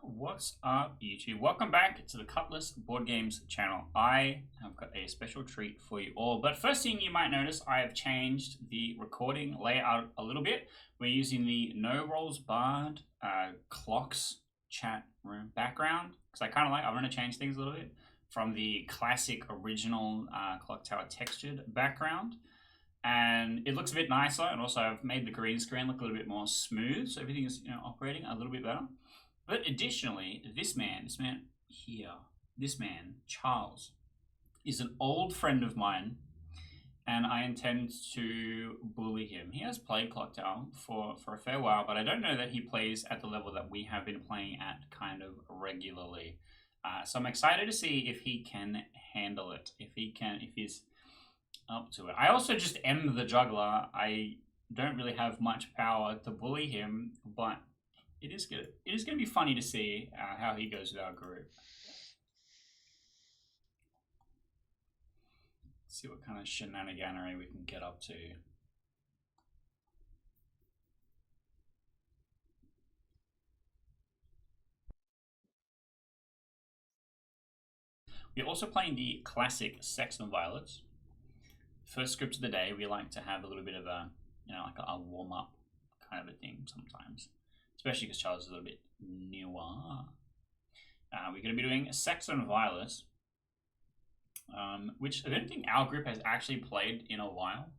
What's up, YouTube? Welcome back to the Cutlass Board Games channel. I have got a special treat for you all. But first thing you might notice, I have changed the recording layout a little bit. We're using the No Rolls Barred Clocks chat room background because I want to change things a little bit from the classic original Clocktower textured background. And it looks a bit nicer, and also I've made the green screen look a little bit more smooth, so everything is operating a little bit better. But additionally, this man here, this man, Charles, is an old friend of mine, and I intend to bully him. He has played Clocktower for a fair while, but I don't know that he plays at the level that we have been playing at kind of regularly. So I'm excited to see if he can handle it, if he's up to it. I also just am the juggler. I don't really have much power to bully him, but it is good. It is going to be funny to see how he goes with our group. See what kind of shenaniganery we can get up to. We're also playing the classic Sex and Violets. First script of the day, we like to have a little bit of a, like a warm-up kind of a thing sometimes. Especially because Charles is a little bit newer. We're going to be doing Sex and Violets, which I don't think our group has actually played in a while,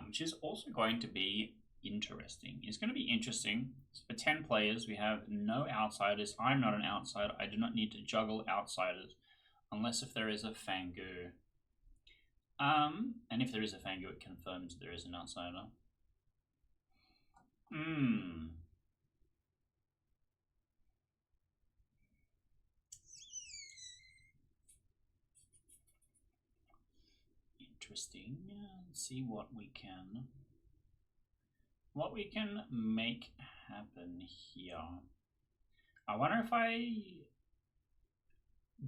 which is also going to be interesting. It's going to be interesting. For 10 players, we have no outsiders. I'm not an outsider. I do not need to juggle outsiders, unless if there is a Fangu. And if there is a Fangu, it confirms there is an outsider. Interesting. Let's see what we can make happen here. I wonder if I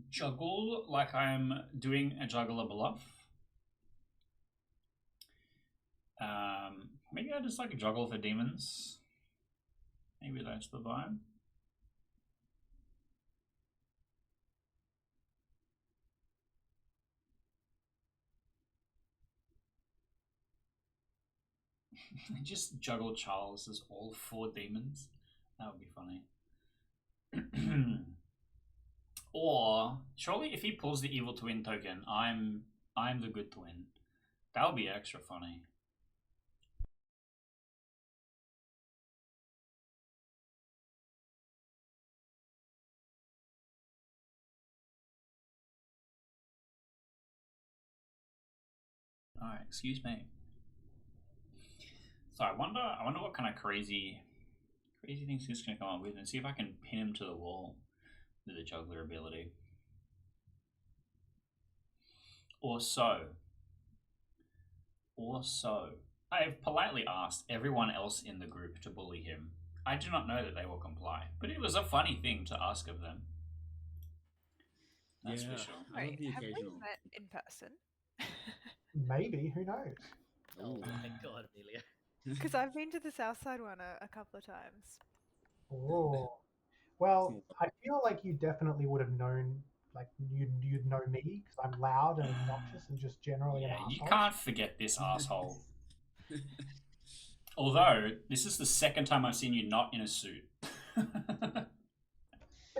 juggle like I'm doing a juggler bluff. Maybe I just like juggle for demons. Maybe that's the vibe. Just juggle Charles as all 4 demons. That would be funny. Or surely if he pulls the evil twin token, I'm the good twin. That would be extra funny. Alright, excuse me. So I wonder what kind of crazy things he's gonna come up with, and see if I can pin him to the wall with the juggler ability. Or so. I have politely asked everyone else in the group to bully him. I do not know that they will comply, but it was a funny thing to ask of them. That's for sure. I love the occasional. Have we met in person? Maybe, who knows? Oh my god, Amelia. Because I've been to the Southside one a couple of times. Oh, well, I feel like you definitely would have known, like you'd know me because I'm loud and obnoxious and just generally an asshole. You can't forget this asshole. Although this is the second time I've seen you not in a suit.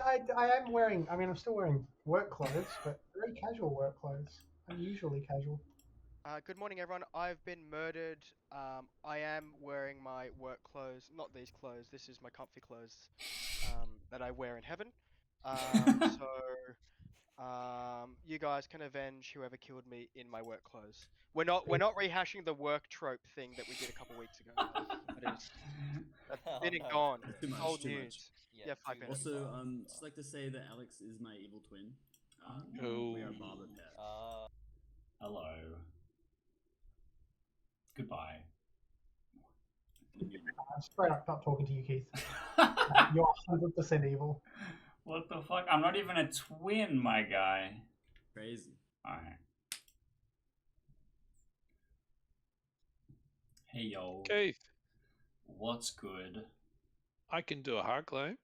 I am wearing. I mean, I'm still wearing work clothes, but very casual work clothes. I'm usually casual. Good morning, everyone. I've been murdered. I am wearing my work clothes. Not these clothes. This is my comfy clothes that I wear in heaven. You guys can avenge whoever killed me in my work clothes. We're not rehashing the work trope thing that we did a couple weeks ago. That's been and gone. Old news. Yeah, 5 minutes. Also, just like to say that Alex is my evil twin. We are Bob and Pat. Hello. Goodbye. I'm straight up not talking to you, Keith. You're 100% evil. What the fuck? I'm not even a twin, my guy. Crazy. Alright. Hey, yo. Keith, What's good? I can do a hard climb.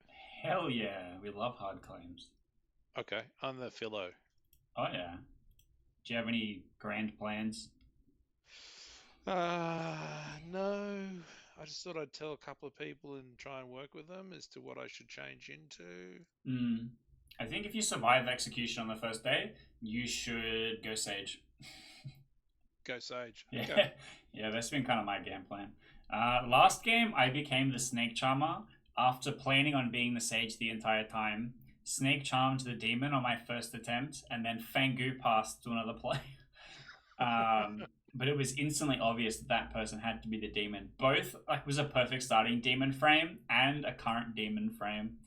Hell yeah, we love hard claims. Okay, I'm the Philo. Oh yeah. Do you have any grand plans? No. I just thought I'd tell a couple of people and try and work with them as to what I should change into. I think if you survive execution on the first day, you should go Sage. Go Sage. Yeah, Okay. yeah, that's been kind of my game plan. Last game, I became the Snake Charmer after planning on being the Sage the entire time. Snake Charmed the Demon on my first attempt, and then Fangu passed to another play. But it was instantly obvious that that person had to be the demon. Both was a perfect starting demon frame and a current demon frame.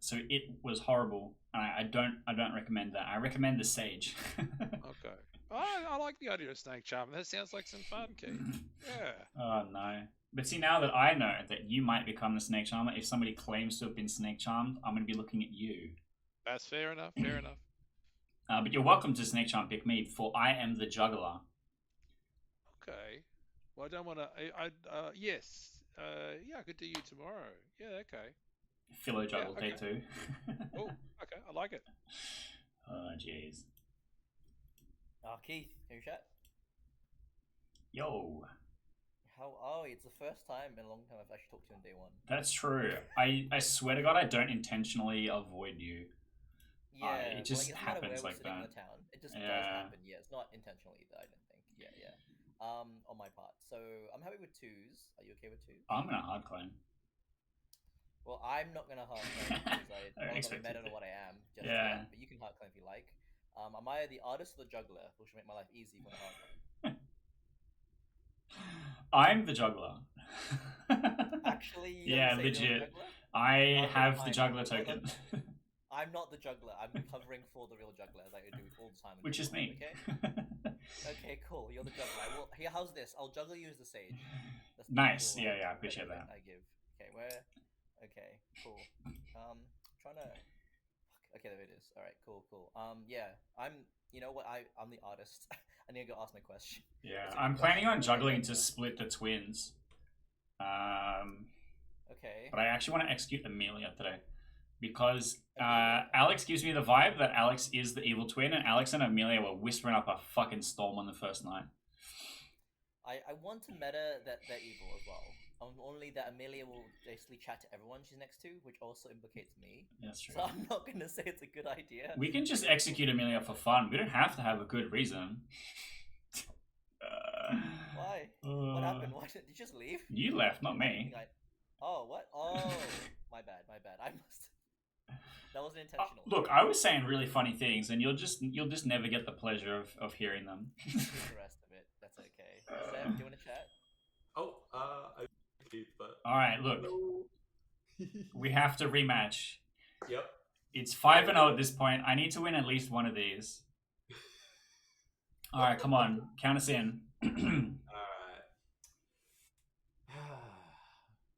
So it was horrible. I don't recommend that. I recommend the Sage. Okay. I like the idea of Snake Charm. That sounds like some fun, Keith. Yeah. Oh no. But see, now that I know that you might become the Snake Charmer, if somebody claims to have been Snake Charmed, I'm going to be looking at you. That's fair enough. Fair enough. But you're welcome to Snake Charm pick me, for I am the Juggler. Okay. Well, I don't want to. Yes. Yeah, I could do you tomorrow. Yeah. Okay. Philo Juggle okay. Day 2. Oh. Okay. I like it. Oh jeez. Keith, can you chat? Yo. Oh, it's the first time in a long time I've actually talked to you on day one. That's true. I swear to God, I don't intentionally avoid you. Yeah, it just it doesn't matter happens where we're like sitting in that. the town. It just does Yeah. happen. Yeah, it's not intentional either. I don't think. Yeah. On my part. So I'm happy with twos. Are you okay with twos? I'm gonna hard claim. Well, I'm not gonna hard claim because I'm not expected meta it. what I am. Just Yeah. yet, but you can hard claim if you like. Am I the artist or the juggler, which will make my life easy when I hard claim? I'm the Juggler. Actually, Yeah, legit. I have the Juggler token. I'm not the juggler. I'm covering for the real juggler, as I do all the time. Which is me. Okay. Okay, cool. You're the juggler. Here, how's this? I'll juggle you as the sage. That's the Nice. cool, Yeah, I appreciate that. I give. Okay, where? Okay, cool. Trying to. Okay, there it is. All right, cool. Yeah, I'm. You know what? I'm the artist. I need to go ask my question. Yeah, I'm planning on juggling to split the twins. Okay. But I actually want to execute Amelia today. Because Alex gives me the vibe that Alex is the evil twin, and Alex and Amelia were whispering up a fucking storm on the first night. I want to meta that they're evil as well. Only that Amelia will basically chat to everyone she's next to, which also implicates me. That's true. So I'm not going to say it's a good idea. We can just execute Amelia for fun. We don't have to have a good reason. Why? What happened? Why did you just leave? You left, not me. Oh, what? Oh, my bad. I must. That wasn't intentional. Look, I was saying really funny things, and you'll just never get the pleasure of hearing them. The rest of it, that's okay. Sam, do you want to chat? Oh, I did, but All right, look, we have to rematch. yep. It's 5-0 at this point. I need to win at least one of these. All right, come on, count us in. All right.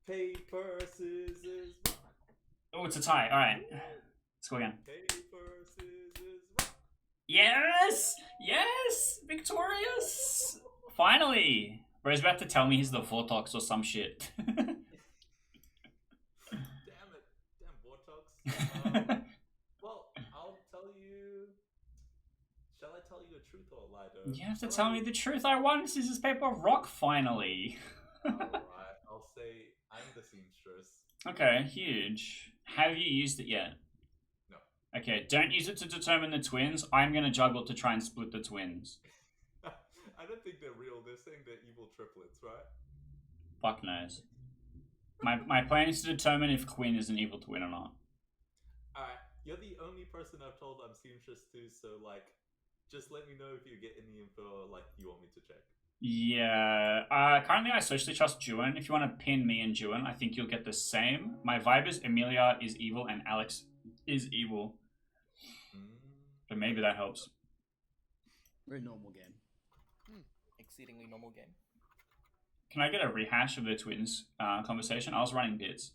Paper, scissors, rock. Oh, it's a tie. All right, let's go again. Paper, scissors, rock. Yes, victorious. Finally. Bro's about to tell me he's the Vortox or some shit. Damn it. Damn Vortox. Well, I'll tell you. Shall I tell you the truth or a lie, though? You have to tell me the truth. I won scissors, paper, rock finally. Alright, I'll say I'm the seamstress. Okay, huge. Have you used it yet? No. Okay, don't use it to determine the twins. I'm going to juggle to try and split the twins. I don't think they're real. They're saying they're evil triplets, right? Fuck knows. My plan is to determine if Quinn is an evil twin or not. Alright, you're the only person I've told I'm seamstress to, so, like, just let me know if you get any info, like, you want me to check. Yeah. Currently, I socially trust Juan. If you want to pin me and Juan, I think you'll get the same. My vibe is Amelia is evil and Alex is evil. But maybe that helps. Very normal game. Exceedingly normal game. Can I get a rehash of the twins conversation? I was running bits.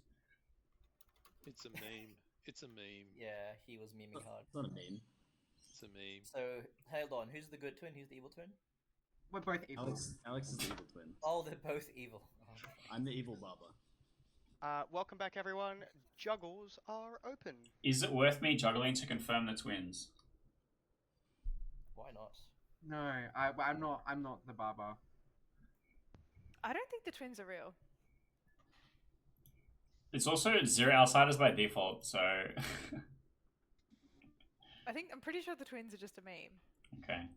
It's a meme. It's a meme. Yeah, he was memeing hard. It's not a meme. It's a meme. So, hold on. Who's the good twin? Who's the evil twin? We're both evil. Alex is the evil twin. Oh, they're both evil. Oh. I'm the evil barber. Welcome back, everyone. Juggles are open. Is it worth me juggling to confirm the twins? Why not? No, I'm not. I'm not the barber. I don't think the twins are real. It's also 0 outsiders by default, so... I'm pretty sure the twins are just a meme. Okay.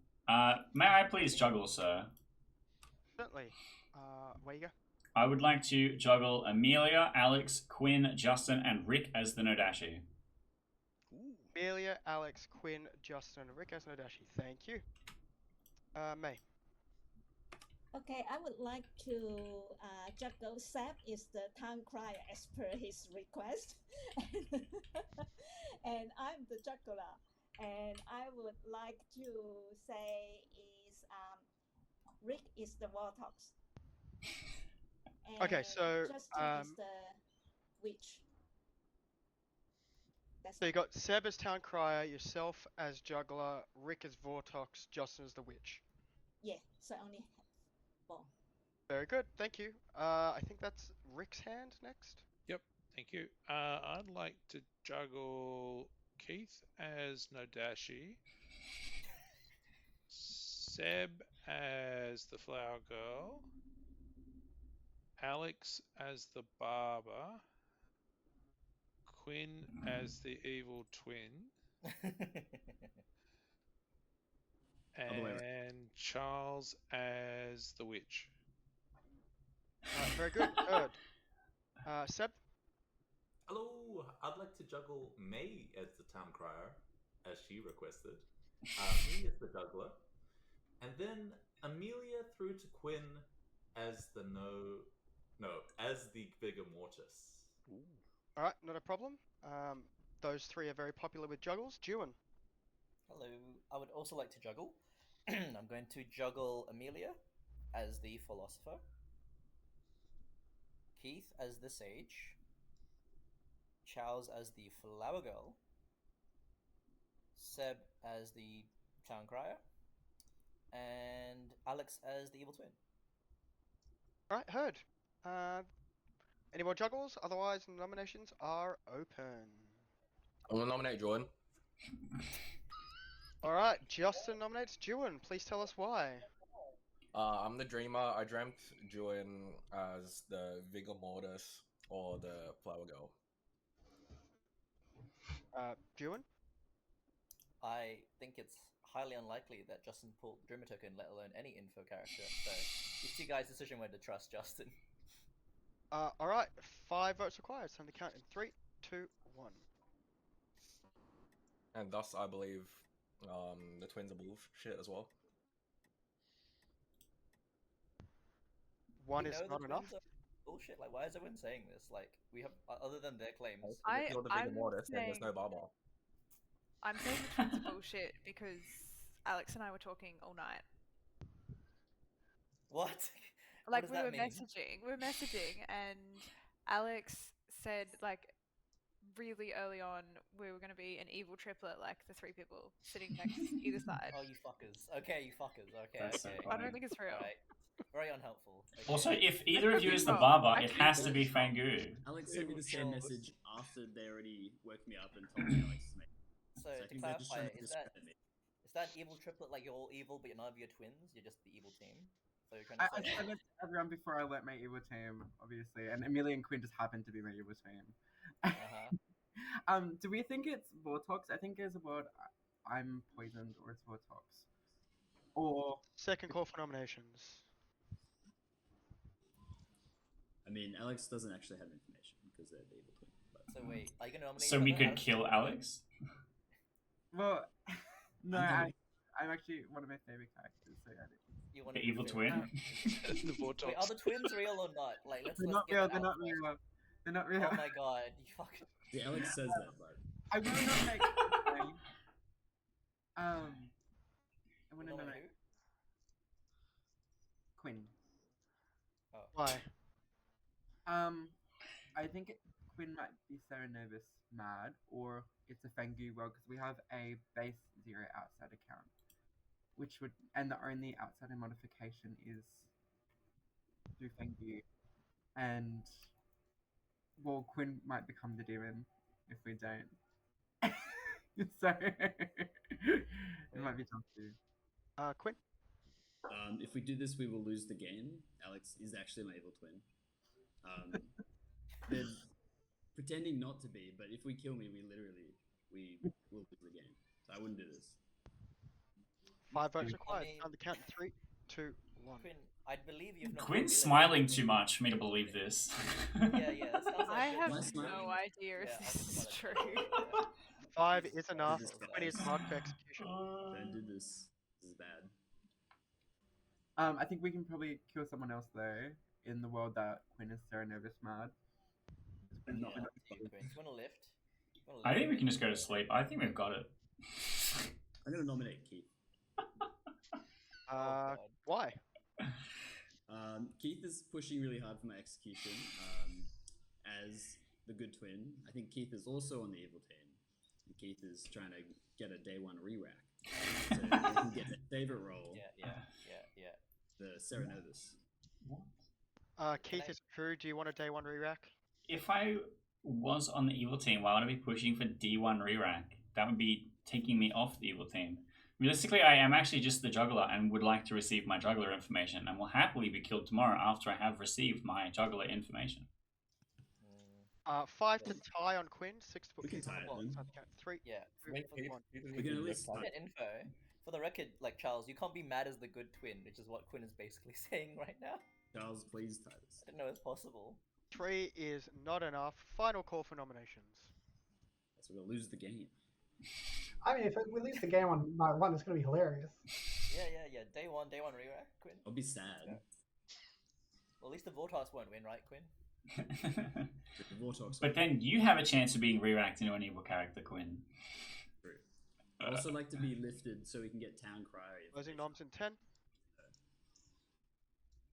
May I please juggle, sir? Certainly. Where you go? I would like to juggle Amelia, Alex, Quinn, Justin, and Rick as the Nodashi. Amelia, Alex, Quinn, Justin, and Rick as Nodashi. Thank you. May. Okay, I would like to juggle Seb is the town crier as per his request. And I'm the juggler. And I would like to say is Rick is the Warthogs. Okay, so Justin is the witch. So you got Seb as town crier, yourself as juggler, Rick as Vortox, Justin as the witch. Yeah, so I only have 4. Very good, thank you. I think that's Rick's hand next. Yep, thank you. I'd like to juggle Keith as Nodashi, Seb as the flower girl, Alex as the barber, Quinn as the evil twin, and Charles as the witch. Very good, heard. Seb? Hello, I'd like to juggle May as the town crier, as she requested. Me as the juggler. And then Amelia through to Quinn as the as the Vigor Mortis. Alright, not a problem. Those 3 are very popular with juggles. Dewan. Hello, I would also like to juggle. I'm going to juggle Amelia as the philosopher, Keith as the sage, Charles as the flower girl, Seb as the town crier, and Alex as the evil twin. Alright, heard. Any more juggles? Otherwise, nominations are open. I'm gonna nominate Jordan. Alright, Justin nominates Dewan. Please tell us why. I'm the dreamer. I dreamt Jordan as the Vigor Mortis or the flower girl. Dewan? I think it's highly unlikely that Justin pulled Dreamer Token, let alone any info character, so it's you guys' decision whether to trust Justin. Alright, 5 votes required. It's time to count in 3, 2, 1. And thus, I believe the twins are bullshit as well. One is not enough. Bullshit. Like, why is everyone saying this? Like, we have other than their claims. If you're the Vigor Mortis, then there's no barber. I'm saying the twins are bullshit because Alex and I were talking all night. What? Like, what does that mean? We were messaging, and Alex said, like, really early on, we were going to be an evil triplet, like the 3 people sitting next to either side. Oh, you fuckers. Okay, you fuckers. Okay, That's okay. so I don't think it's real. Right. Very unhelpful. Okay. Also, if either of you is the barber, it has to be Fangu. Alex sent me the same message after they already woke me up and told me Alex is me. So I to think they're just clarify, trying to discredit me. is that evil triplet like you're all evil, but none of you are twins? You're just the evil team? So you're trying to I say... said it to everyone before I let my evil team, obviously, and Amelia and Quinn just happened to be my evil team. Do we think it's Vortox? I think it's about I'm poisoned or it's Vortox. Or second call for nominations. I mean, Alex doesn't actually have information because they're the evil twin. But... So wait, are you gonna nominate? So we could kill Alex? Well, no, I'm actually one of my favorite characters. So yeah. You want The evil twin? Wait, are the twins real or not? Like, let's They're let's not get real. it They're out not first. real. They're not real. Oh my god, you fucking... Yeah, Alex says that, but I will nominate. I want to nominate Quinn. Oh. Why? I think Quinn might be Serenovus mad, or it's a Fangu world because we have a base 0 outside account, which would, and the only outsider modification is through Fangu, and well, Quinn might become the demon if we don't. So it might be tough to. Quinn. If we do this, we will lose the game. Alex is actually my evil twin. They're pretending not to be, but if we kill me, we will lose the game. So I wouldn't do this. 5 votes required. I mean- On the count, 3, 2, 1. Quinn, I believe you've not. Quinn's revealed smiling anything. too much for me to believe this. Yeah, that sounds like I good. have Am I smiling? no idea Yeah, if I this think is about true. it. Yeah. 5 is enough. Jesus 20 is Christ. marked for execution. Don't do this. This is bad. I think we can probably kill someone else though in the world that Quinn is Sarah Nervous mad. I'm Yeah, not. up to you, Quinn. Do you want to lift? I think we can just go to sleep. I think we've got it. I'm gonna nominate Keith. God. Why? Keith is pushing really hard for my execution as the good twin. I think Keith is also on the evil team. And Keith is trying to get a day one re-rack. So he can get their favorite role, Yeah. the Sarah Nervous. Keith is true. Do you want a day 1 re-rack? If I was on the evil team, why would I be pushing for D1 re-rank? That would be taking me off the evil team. Realistically, I am actually just the juggler and would like to receive my juggler information and will happily be killed tomorrow after I have received my juggler information. 5 to tie on Quinn, 6 to put We can Keith on tie the it block. then. So on the count, 3, Yeah. 2, Wait, 1. We can at least For the info, for the record, like Charles, you can't be mad as the good twin, which is what Quinn is basically saying right now. Charles, please tie this. I didn't know it's possible. 3 is not enough. Final call for nominations. So we'll lose the game. I mean, if we lose the game on night 1, it's going to be hilarious. Yeah. Day one re-rack, Quinn. I'll be sad. Yeah. Well, at least the Vortas won't win, right, Quinn? The Vortox. But then you have a chance of being re-racked into an evil character, Quinn. True. I'd also like to be lifted so we can get Town Crier. Closing noms in 10.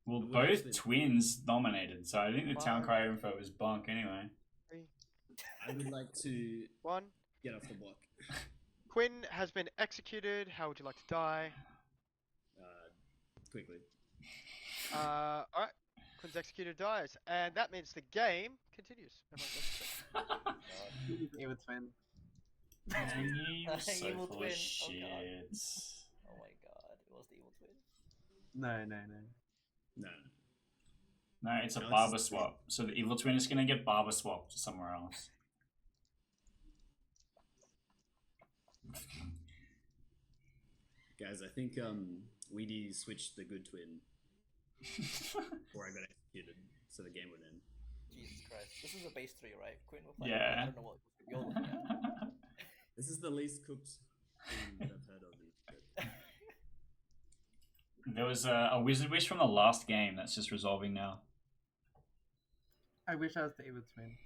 Well, Well, both actually- twins nominated, so I think the town Five. crier info is bunk anyway. 3, I would like to 1. get off the block. Quinn has been executed. How would you like to die? Quickly. Alright. Quinn's executed dies. And that means the game continues. Everyone goes to sleep. Evil twin. You're so Evil full twin. of Oh, God. shit. Oh my god, it was the evil twin. No. No. No, it's a Alex barber is sweet. swap. So the evil twin is gonna get barber swapped somewhere else. Guys, I think Weedy switched the good twin before I got executed, so the game would end. Jesus Christ. This is a base 3, right? Quinn, we're playing. Yeah. I don't know what you're looking at. This is the least cooked thing that I've heard of these. There was a wizard wish from the last game that's just resolving now. I wish I was the evil twin.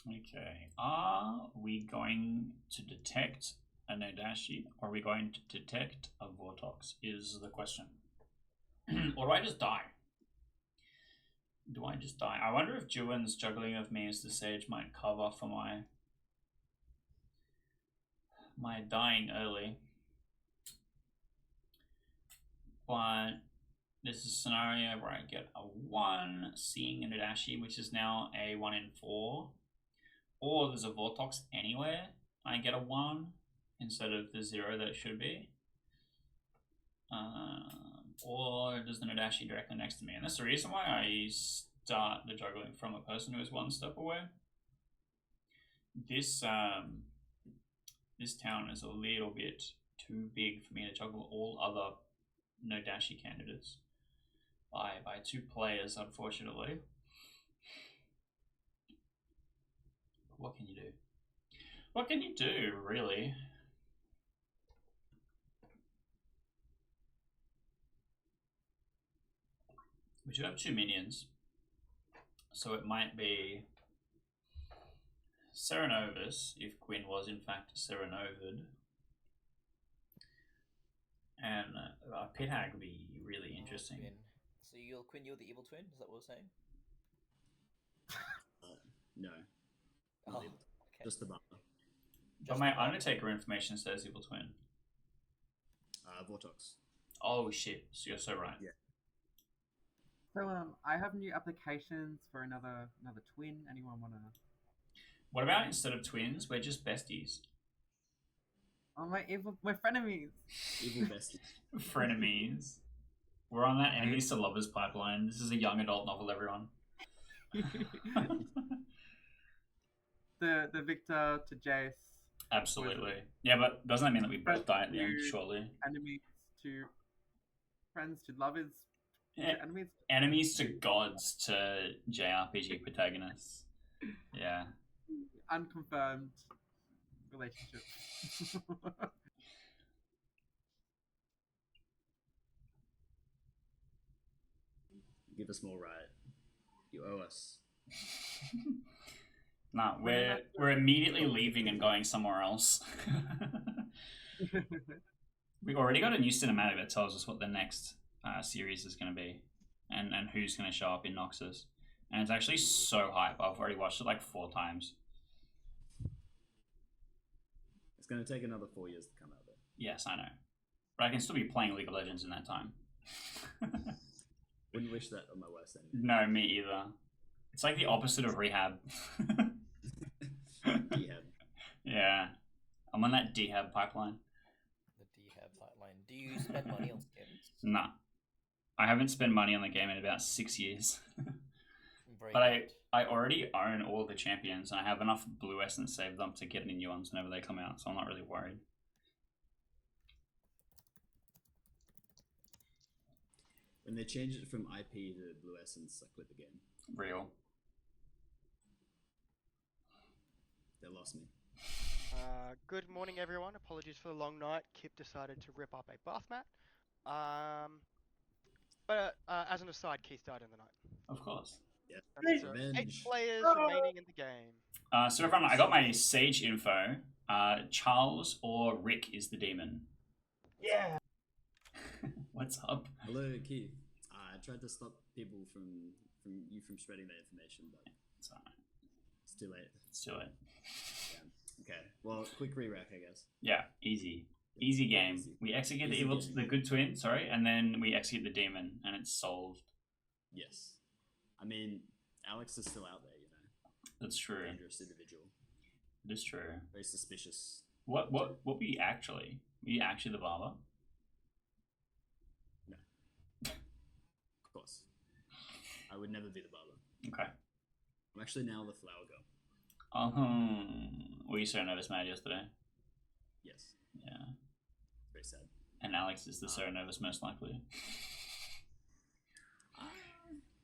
Okay. Are we going to detect a Nodashi or are we going to detect a Vortox is the question. Or do I just die? Do I just die? I wonder if Juan's juggling of me as the sage might cover for my dying early. But this is a scenario where I get a 1, seeing a Nodashi, which is now a 1 in 4. Or there's a Vortox anywhere, I get a 1 instead of the 0 that it should be. Or there's the Nodashi directly next to me. And that's the reason why I start the juggling from a person who is 1 step away. This town is a little bit too big for me to juggle all other Nodashi candidates by 2 players, unfortunately. What can you do? What can you do, really? We do have 2 minions, so it might be Serenovus, if Quinn was in fact Serenoved. And Pit Hag would be really interesting. Quinn. So Quinn, you're the evil twin? Is that what we're saying? No. Oh, Not evil. okay. Just the barber. But my Undertaker information says evil twin. Vortox. Oh shit! So you're so right. Yeah. So I have new applications for another twin. Anyone wanna? What about instead of twins, we're just besties? Oh my frenemies. Evil bestie. Frenemies. We're on that enemies to lovers pipeline. This is a young adult novel, everyone. the Victor to Jace. Absolutely. Yeah, but doesn't that mean that we both die at the end, surely? Enemies to friends to lovers. Yeah. Enemies. Enemies to gods to JRPG protagonists. Yeah. Unconfirmed relationship. Give us more, right? You owe us. Nah, we're immediately leaving and going somewhere else. We've already got a new cinematic that tells us what the next series is going to be, and who's going to show up in Noxus. And it's actually so hype. I've already watched it like 4 times. It's going to take another 4 years to come out there. Yes, I know. But I can still be playing League of Legends in that time. Wouldn't wish that on my worst enemy. No, me either. It's like the opposite of rehab. Rehab. Yeah. I'm on that dehab pipeline. The dehab pipeline. Do you spend money on skins? Nah. I haven't spent money on the game in about 6 years. Very But good. I already own all the champions, and I have enough blue essence saved up to get any new ones whenever they come out, so I'm not really worried. When they changed it from IP to Blue Essence, I quit the game. Real. They lost me. Good morning, everyone. Apologies for the long night. Kip decided to rip up a bath mat. But as an aside, Keith died in the night. Of course. Yeah. That's, 8 Revenge. players remaining in the game. So everyone, I got my Sage info. Charles or Rick is the demon. Yeah. What's up? Hello, Keith. I tried to stop people from spreading that information, but It's alright. it's too late. It's too late. Yeah. Okay. Well, quick re-rack, I guess. Yeah, easy. Easy game. Easy. We execute Easy game. the good twin, sorry, and then we execute the demon, and it's solved. Yes. I mean, Alex is still out there, you know. That's true. Dangerous individual. It is true. Very suspicious. What were you actually? Were you actually the barber? No. Of course. I would never be the barber. Okay. I'm actually now the flower girl. Were you so nervous mad yesterday? Yes. Yeah. Very sad. And Alex is the so nervous most likely.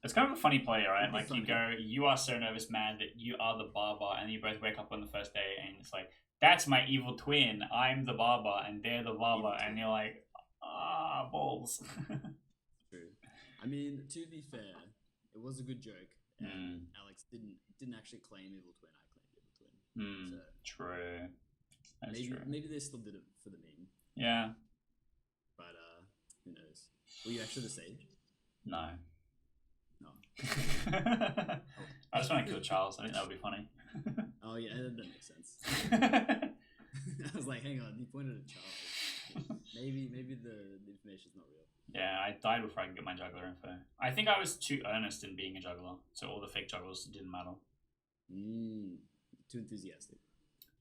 It's kind of a funny play, right? Like you go, you are so nervous mad that you are the barber, and you both wake up on the first day, and it's like, that's my evil twin. I'm the barber, and they're the barber, and you're like, balls. True. I mean, to be fair, it was a good joke, and Alex didn't actually claim evil twin. I claimed evil twin. So True. That's maybe true. maybe they still did it for the meme. Yeah. But who knows? Were you actually the sage? No. No. I just want to kill Charles. I think that would be funny. Oh yeah, that makes sense. I was like, hang on, he pointed at Charles. Maybe the information's not real. Yeah, I died before I could get my juggler info. I think I was too earnest in being a juggler, so all the fake jugglers didn't matter. Too enthusiastic.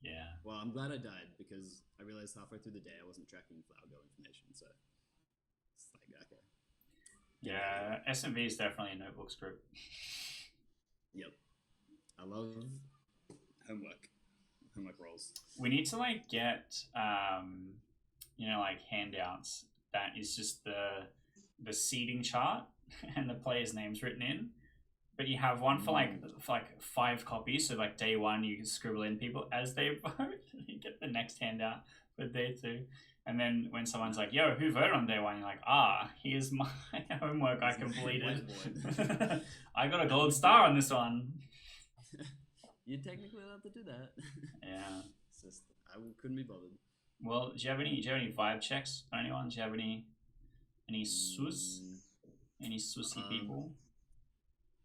Yeah. Well, I'm glad I died because I realized halfway through the day I wasn't tracking flower girl information, so it's like, okay. Yeah, SMV is definitely a notebook script. Yep. I love homework roles. We need to like get like handouts that is just the seeding chart and the players' names written in. But you have one for like 5 copies, so like day 1 you can scribble in people as they vote. You get the next handout for day 2. And then when someone's like, yo, who voted on day 1? You're like, here's my homework I completed. I got a gold star on this one. You technically allowed to do that. Yeah. It's just, I couldn't be bothered. Well, do you have any vibe checks on anyone? Do you have any sus? Any sussy people?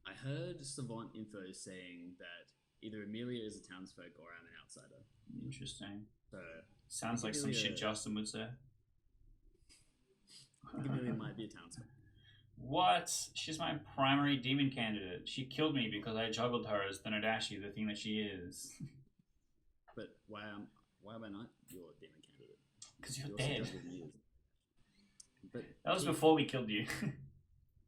I heard Savant info saying that either Amelia is a townsfolk or I'm an outsider. Interesting. So Sounds like some shit Justin would say. I think Amelia might be a townsfolk. What? She's my primary demon candidate. She killed me because I juggled her as the Nadashi, the thing that she is. But why am I not your demon candidate? Because you're also dead. juggled me as- But That was before we killed you.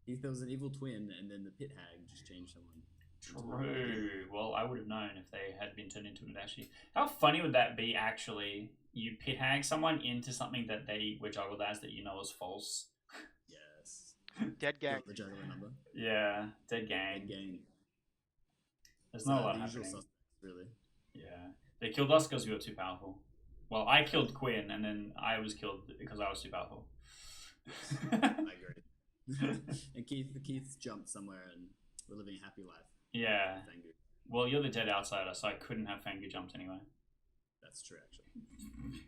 if there was an evil twin, and then the pit hag just changed someone. True. Well, I would have known if they had been turned into Nadashi. How funny would that be, actually? You pit hag someone into something that they were juggled as that you know is false. Yes. Dead gang. The juggler number. Yeah, dead gang. Dead gang. There's not a lot the usual happening. suspects, really. Yeah. They killed us because we were too powerful. Well, I killed Quinn, and then I was killed because I was too powerful. I agree. And Keith jumped somewhere, and we're living a happy life. Yeah. Thank you. Well, you're the dead outsider, so I couldn't have Fangu jumped anyway. That's true, actually.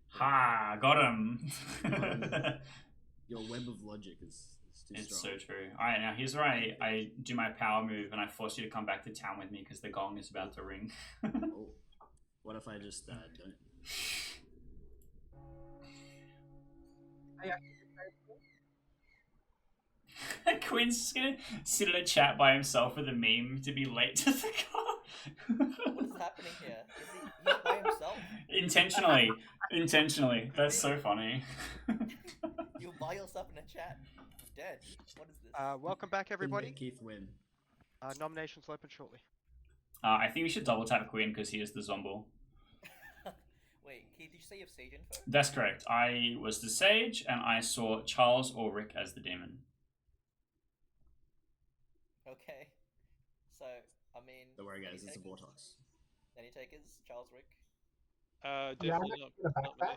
Ha! Got him! Your web of logic is too It's strong. so true. Alright, now here's where I do my power move and I force you to come back to town with me because the gong is about to ring. Oh. What if I just don't? Quinn's just gonna sit in a chat by himself with a meme to be late to the car. What is happening here? He's by himself? Intentionally. That's so funny. You're by yourself in a chat. Dead. What is this? Welcome back, everybody. Keith win. Nominations will open shortly. I think we should double tap Quinn because he is the Zombo. Wait, Keith, did you say you have Sage info? That's correct. I was the Sage and I saw Charles or Rick as the demon. Okay. So, I mean... Don't worry, guys. any It's a takers? Vortex. Any takers? Charles, Rick? Definitely gonna back not that. me.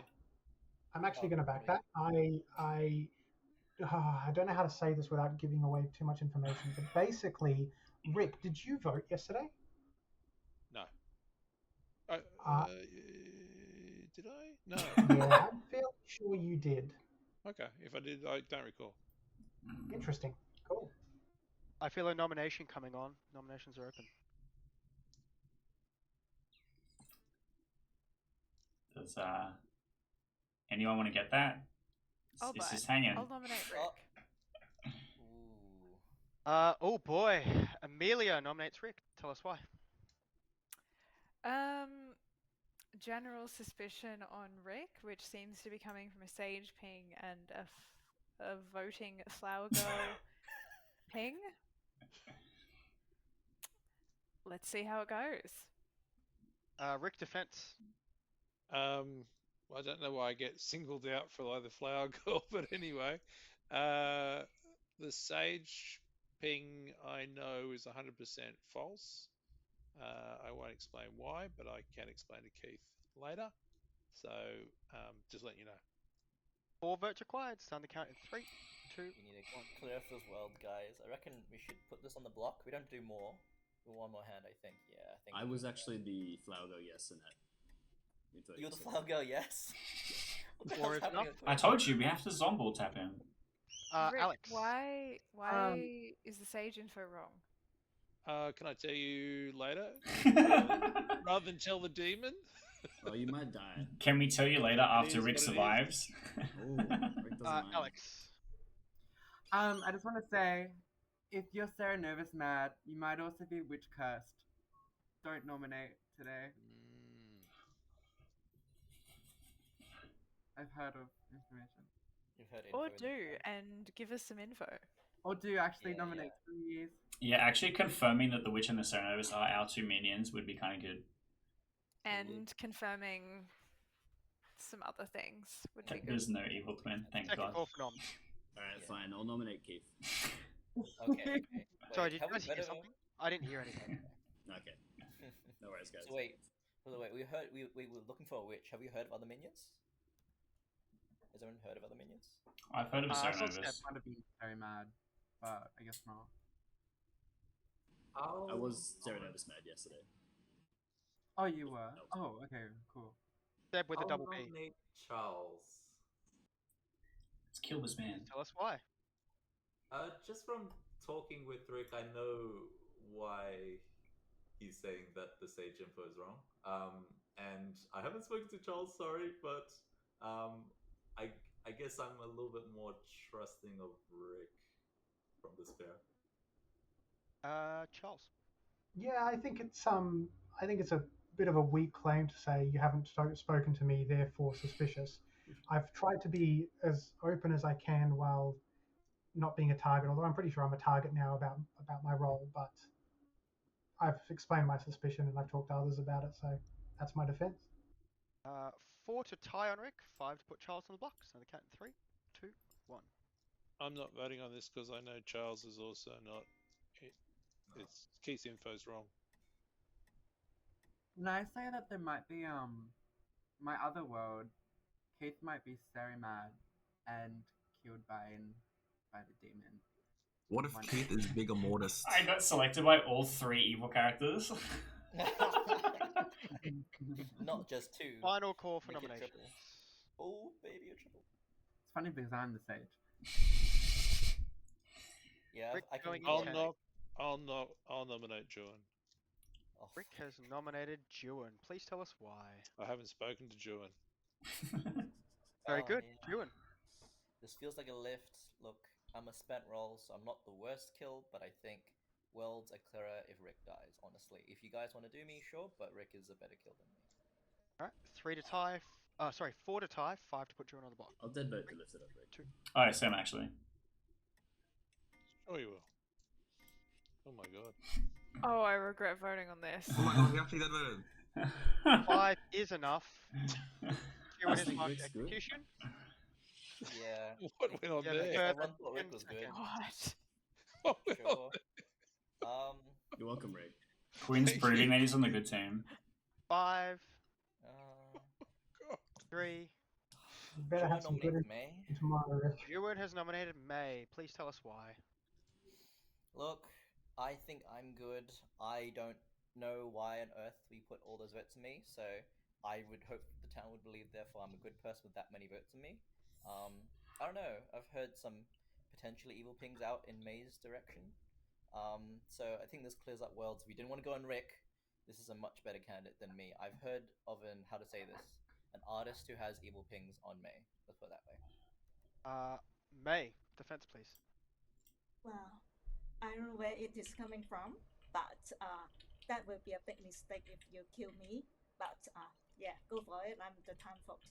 I'm actually Oh, going to back really? that. I don't know how to say this without giving away too much information, but basically, Rick, did you vote yesterday? No. Did I? No. Yeah, I'm fairly sure you did. Okay. If I did, I don't recall. Interesting. Cool. I feel a nomination coming on. Nominations are open. Does anyone want to get that? I'll It's buy just it. hanging. I'll nominate Rick. Ooh. Oh boy, Amelia nominates Rick. Tell us why. General suspicion on Rick, which seems to be coming from a Sage ping and a voting Flower Girl ping. Let's see how it goes. Rick defense. I don't know why I get singled out for like the flower girl, but anyway, the sage ping I know is 100% false. I won't explain why, but I can explain to Keith later. So just let you know. 4 votes required. Sound the count in 3, 2, We need to clear off this world, guys. I reckon we should put this on the block. We don't do more. One more hand, I think. Yeah, I think. I was actually the flower girl, yes, in that. You're the flower girl, yes? What the hell's Or is happening not. with I told you we have to Zombo tap him. Rick, Alex. why is the Sage info wrong? Can I tell you later? Rather than tell the demon? Oh, you might die. Can we tell you later after is Rick what it is. survives? Oh, Rick doesn't mind. Alex. I just want to say, if you're Sarah Nervous mad, you might also be witch cursed. Don't nominate today. I've heard of information. You've heard info Or in the do, chat. and give us some info. Or do actually Yeah, nominate, please. Yeah, actually confirming that the Witch and the Cerenovus are our 2 minions would be kind of good. And confirming some other things would be good. There's no evil twin, thank Second God. call for nom. Alright, Yeah. fine. I'll nominate Keith. Okay. Sorry, Wait, did you have we guys heard hear of something? I didn't hear anything. Okay. No worries, guys. So wait, we were looking for a witch. Have you heard of other minions? Has anyone heard of other minions? I've heard of I saw Cerenovus. That might have been very mad, but I guess not. I was Sarah Nervous mad yesterday. Oh, you were? Oh, okay, cool. Deb with a I'll double B. nominate Charles. Let's kill this man. Tell us why. Just from talking with Rick, I know why he's saying that the sage info is wrong. And I haven't spoken to Charles, sorry, but I I guess I'm a little bit more trusting of Rick from this pair. Charles. Yeah, I think it's a bit of a weak claim to say you haven't spoken to me, therefore suspicious. I've tried to be as open as I can while not being a target, although I'm pretty sure I'm a target now about my role, but I've explained my suspicion and I've talked to others about it, so that's my defense. 4 to tie on Rick, 5 to put Charles on the box. And the count in 3, 2, 1. I'm not voting on this because I know Charles is also not. It's Keith's info's wrong. When I say that there might be my other world, Keith might be very mad and killed by the demon. What if Keith is bigger mortis? I got selected by all 3 evil characters. Not just 2. Final call for Make it nominations. triple. Oh, baby, a triple. It's funny because I'm the sage. Yeah, Rick I can. going I'll in. I'll nominate Juan. Oh, Rick has nominated Juan. Please tell us why. I haven't spoken to Juan. Very oh, good, yeah. Juan. This feels like a lift. Look, I'm a spent roll, so I'm not the worst kill, but I think worlds are clearer if Rick dies, honestly. If you guys want to do me, sure, but Rick is a better kill than me. Alright, 3 to tie. 4 to tie, 5 to put Juan on the box. I'll dead vote to lift it up, Rick. 2. Oh, same actually. Sure you will. Oh my god. Oh, I regret voting on this. Oh my god, we actually dead voted. 5 is enough. Juan I is think marked Rick's good. execution. Yeah. What went on Yeah, there? but- Everyone thought Rick 10 was good. seconds. What? What went on Sure. You're welcome, Rick. Quinn's proving that he's on the good team. 5, Uh, 3. You better have some good nominate May. information tomorrow, Rick. Juan has nominated May. Please tell us why. Look, I think I'm good. I don't know why on earth we put all those votes in me, so I would hope the town would believe, therefore, I'm a good person with that many votes in me. I don't know. I've heard some potentially evil pings out in May's direction. So I think this clears up worlds. We didn't want to go on Rick. This is a much better candidate than me. I've heard of how to say this, an artist who has evil pings on May. Let's put it that way. May, defense, please. Well, I don't know where it is coming from, but that would be a big mistake if you kill me. But yeah, go for it. I'm the time fox.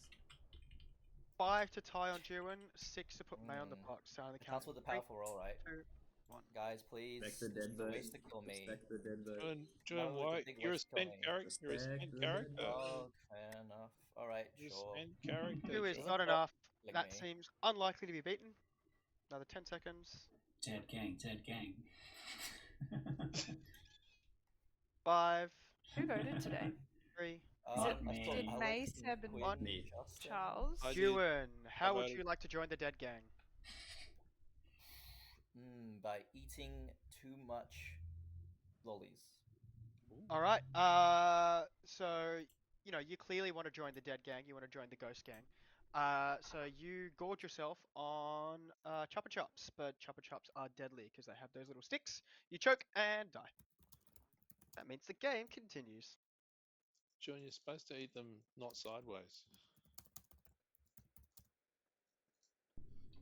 5 to tie on Juan, 6 to put May on the box. So the It count counts with a 3, powerful roll, right? 2, 1. Guys, please. Respect the This dead is a vote. waste to kill me. Respect the dead vote. Juan, No, it's a why? big You're a waste to kill spent me. character. You're a Respect spent the character. Oh, fair enough. Alright, You're a sure. spent character. 2 is Just not stop enough. killing That me. seems unlikely to be beaten. Another 10 seconds. Dead gang, dead gang. 5, Who voted today? 3. Not I me. thought Did Alex May, and Seb, and Quinn, Me. Justin. Charles? I did. Juan, how would voted. you like to join the dead gang? By eating too much lollies. Alright, so, you clearly want to join the dead gang, you want to join the ghost gang. So you gorge yourself on Chopper Chops, but Chopper Chops are deadly because they have those little sticks. You choke and die. That means the game continues. Juan, you're supposed to eat them not sideways.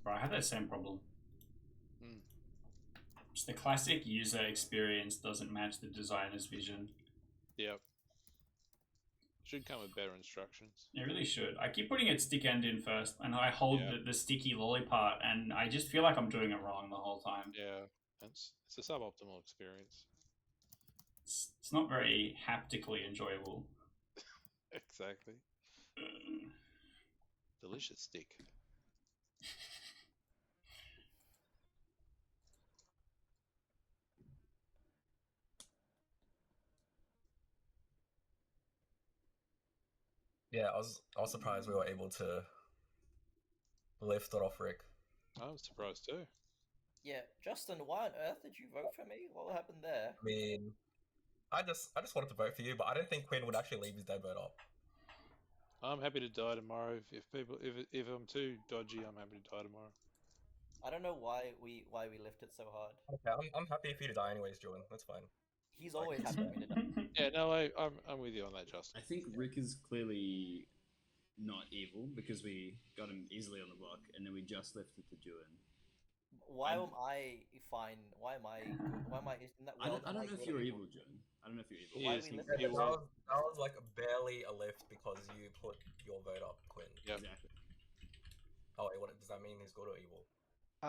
Bro, I have that same problem. Mm. Just the classic user experience doesn't match the designer's vision. Yep. Should come with better instructions. It really should. I keep putting its stick end in first, and I hold Yeah. the sticky lolly part, and I just feel like I'm doing it wrong the whole time. Yeah, it's a suboptimal experience. It's not very haptically enjoyable. Exactly. Delicious stick. Yeah, I was surprised we were able to lift it off Rick. I was surprised too. Yeah, Justin, why on earth did you vote for me? What happened there? I mean, I just wanted to vote for you, but I didn't think Quinn would actually leave his dead vote up. I'm happy to die tomorrow. If I'm too dodgy, I'm happy to die tomorrow. I don't know why we lift it so hard. Okay, I'm happy for you to die anyways, Jordan. That's fine. He's always happy for me to die. Yeah, no, I'm with you on that, Justin. I think Rick is clearly not evil because we got him easily on the block, and then we just left it to Juin. Why am I fine? Why am I good? Why am I in that world? I don't know if good you're or evil, Juin. I don't know if you're evil. He Why is. we He, lift he it? was. That was like barely a lift because you put your vote up, Quinn. Yep. Exactly. Oh wait, what does that mean? He's good or evil?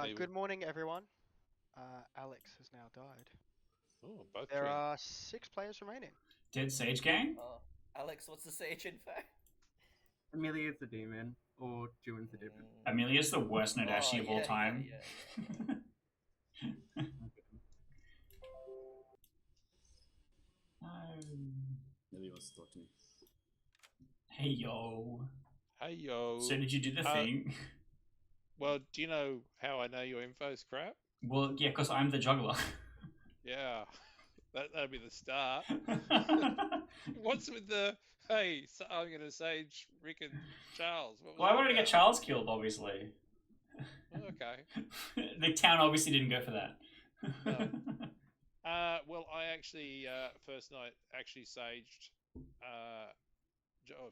Evil. Good morning, everyone. Alex has now died. Oh, both There twins. are 6 players remaining. Dead Sage Gang? Alex, what's the sage info? Amelia's the demon, or Juin's the demon. Amelia's the worst Nodashi of all yeah, time. Amelia wants to talk to me. Hey yo. Hey yo. So did you do the thing? Well, do you know how I know your info's crap? Well, yeah, because I'm the juggler. Yeah, that'd be the start. What's with the hey? So I'm gonna sage Rick and Charles. What was Well, I that wanted to get about? Charles killed, obviously. Okay. The town obviously didn't go for that. No. Well, I actually first night actually saged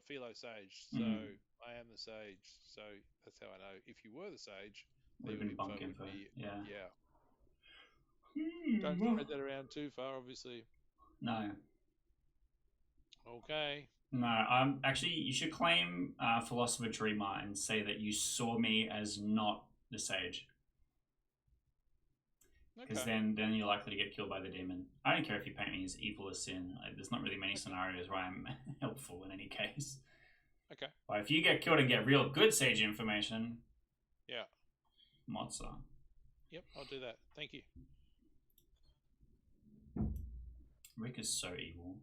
Philo Sage, so I am the sage. So that's how I know. If you were the sage, Would have your been bunk would info. be Yeah. Don't spread that around too far, obviously. No. Okay. No, actually, you should claim Philosopher Dreamer and say that you saw me as not the sage. Because then you're likely to get killed by the demon. I don't care if you paint me as evil as sin. There's not really many scenarios where I'm helpful in any case. Okay. But if you get killed and get real good sage information, yeah, Mozza. Yep, I'll do that. Thank you. Rick is so evil.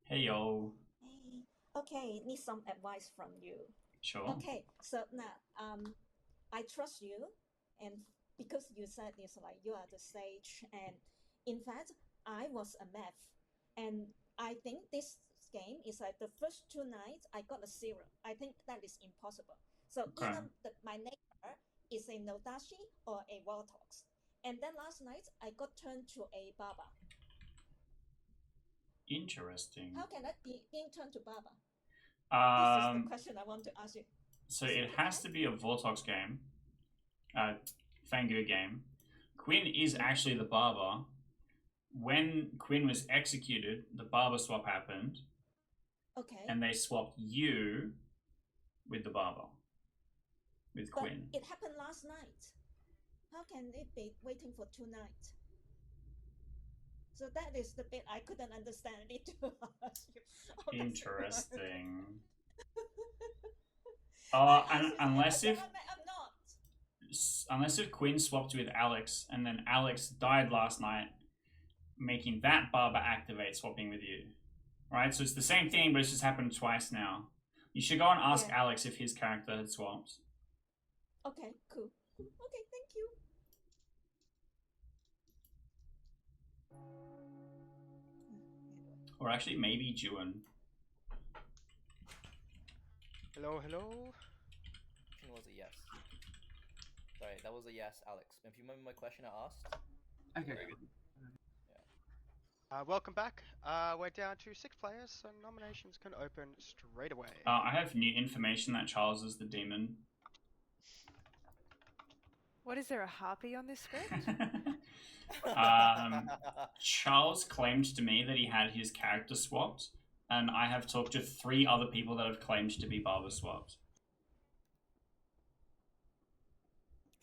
Hey yo. Hey. Okay, need some advice from you. Sure. Okay, so now I trust you, and because you said it's like you are the sage, and in fact I was a math, and I think this game is like the first 2 nights I got a 0. I think that is impossible. So either my neighbor is a Nodashi or a Wartox, and then last night I got turned to a Baba. Interesting. How can I be turned to Baba? This is the question I want to ask you. So it has to be a Vortox game, Fangu game. Quinn is actually the Barber. When Quinn was executed, the Barber swap happened. Okay. And they swapped you with the Barber. With but Quinn. It happened last night. How can it be waiting for 2 nights? So that is the bit I couldn't understand. I need to ask you. Interesting. Unless if Quinn swapped with Alex and then Alex died last night, making that Barber activate swapping with you. Right? So it's the same thing, but it's just happened twice now. You should go and ask Alex if his character had swapped. Okay, cool. Okay, thank you. Or actually, maybe Juin. Hello. It was a yes. Sorry, that was a yes, Alex. If you remember my question I asked. Okay. Welcome back. We're down to 6 players, so nominations can open straight away. I have new information that Charles is the demon. What, is there a harpy on this script? Charles claimed to me that he had his character swapped, and I have talked to 3 other people that have claimed to be Barber swapped.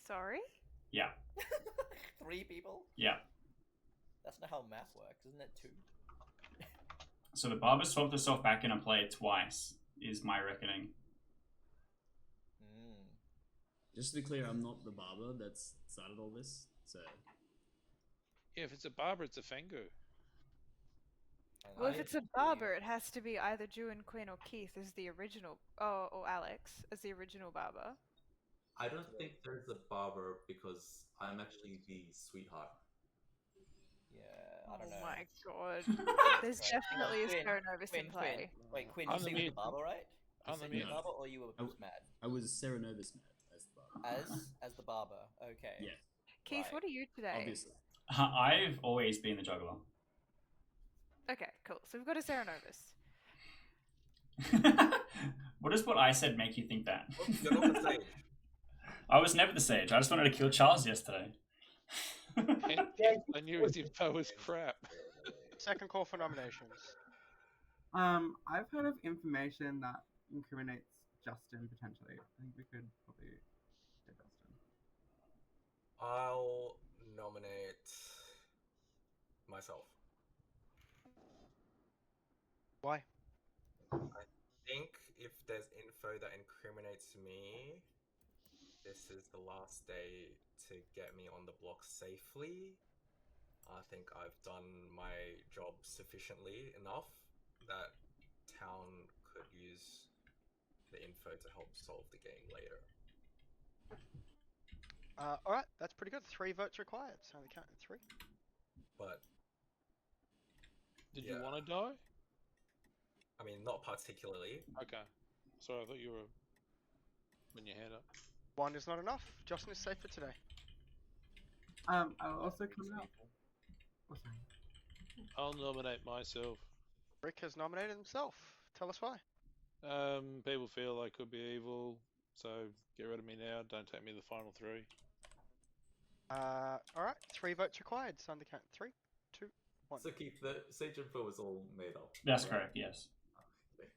Sorry? Yeah. 3 people? Yeah. That's not how math works, isn't it 2? So the Barber swapped herself back in a play twice, is my reckoning. Just to be clear, I'm not the Barber that's started all this, so... Yeah, if it's a Barber, it's a Fangu. Well, if it's a Barber, it has to be either Juin, Quinn, or Keith as the original, or Alex as the original Barber. I don't think there's a Barber because I'm actually the sweetheart. Yeah. I don't know. Oh my god. Jesus There's Christ. definitely a Quinn, Cerenovus in Quinn. play. Wait, Quinn, I'm you the say you were the mutant. barber, right? You I'm said the you were the mutant. barber, or you were I, just mad? I was Cerenovus mad as the barber. As the barber. Okay. Yeah, Keith, Right. what are you today? obviously. I've always been the juggler. Okay, cool. So we've got a Cerenovus. What does what I said make you think that? Oops, you're not the sage. I was never the sage. I just wanted to kill Charles yesterday. Yeah, I knew his info was crap. Second call for nominations. I've heard of information that incriminates Justin potentially. I think we could probably say Justin. I'll nominate myself. Why? I think if there's info that incriminates me, this is the last day to get me on the block safely. I think I've done my job sufficiently enough that town could use the info to help solve the game later. Alright, that's pretty good. 3 votes required. So only counting 3. But Did Yeah. you want to die? I mean, not particularly. Okay. Sorry, I thought you were putting your hand up. 1 is not enough. Justin is safe for today. I'll also come out. Oh, sorry. I'll nominate myself. Rick has nominated himself. Tell us why. People feel I could be evil, so get rid of me now. Don't take me to the final 3. Alright, 3 votes required. So on the count 3, 2, 1. So Keith, the sage info was all made up. That's right? correct, yes. Okay.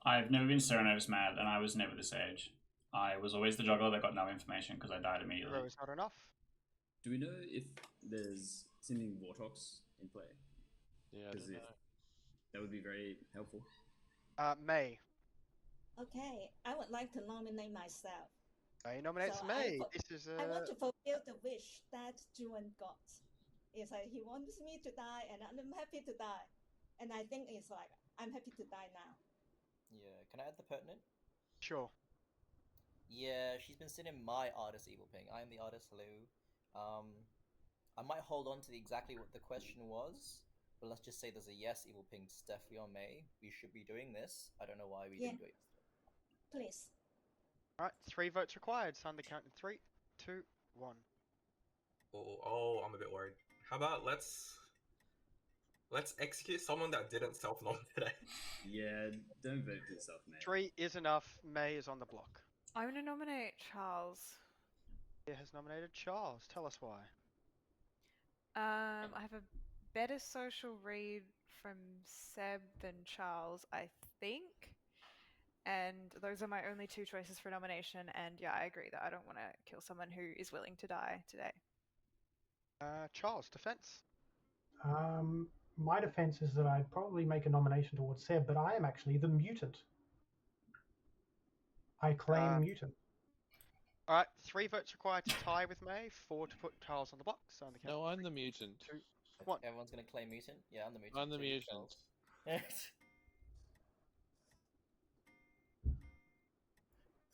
I've never been Cerenovus mad, and I was never the sage. I was always the juggler that got no information because I died immediately. 0 is not enough. Do we know if there's sending Warthrox in play? Yeah, I Because don't know. that would be very helpful. May. Okay, I would like to nominate myself. May nominates So May. I This is I want to fulfill the wish that Juan got. It's like he wants me to die, and I'm happy to die. And I think it's like I'm happy to die now. Yeah. Can I add the pertinent? Sure. Yeah, she's been sitting my artist evil ping. I am the artist. Hello. I might hold on to exactly what the question was, but let's just say there's a yes evil ping to Stephanie or May. We should be doing this. I don't know why we Yeah. didn't do it yesterday. Please. Alright, 3 votes required. So on the count in 3, 2, 1. Oh, I'm a bit worried. How about let's execute someone that didn't self-nominate. Yeah, don't vote for yourself, mate. 3 is enough. May is on the block. I'm gonna nominate Charles. It has nominated Charles. Tell us why. I have a better social read from Seb than Charles, I think. And those are my only 2 choices for nomination. And yeah, I agree that I don't want to kill someone who is willing to die today. Charles, defense. My defense is that I'd probably make a nomination towards Seb, but I am actually the mutant. I claim mutant. Alright, 3 votes required to tie with May, 4 to put Charles on the block. So on the count No, of I'm 3, the mutant. 2, 1. Everyone's gonna claim mutant. Yeah, I'm the mutant. I'm the so you mutant. Charles.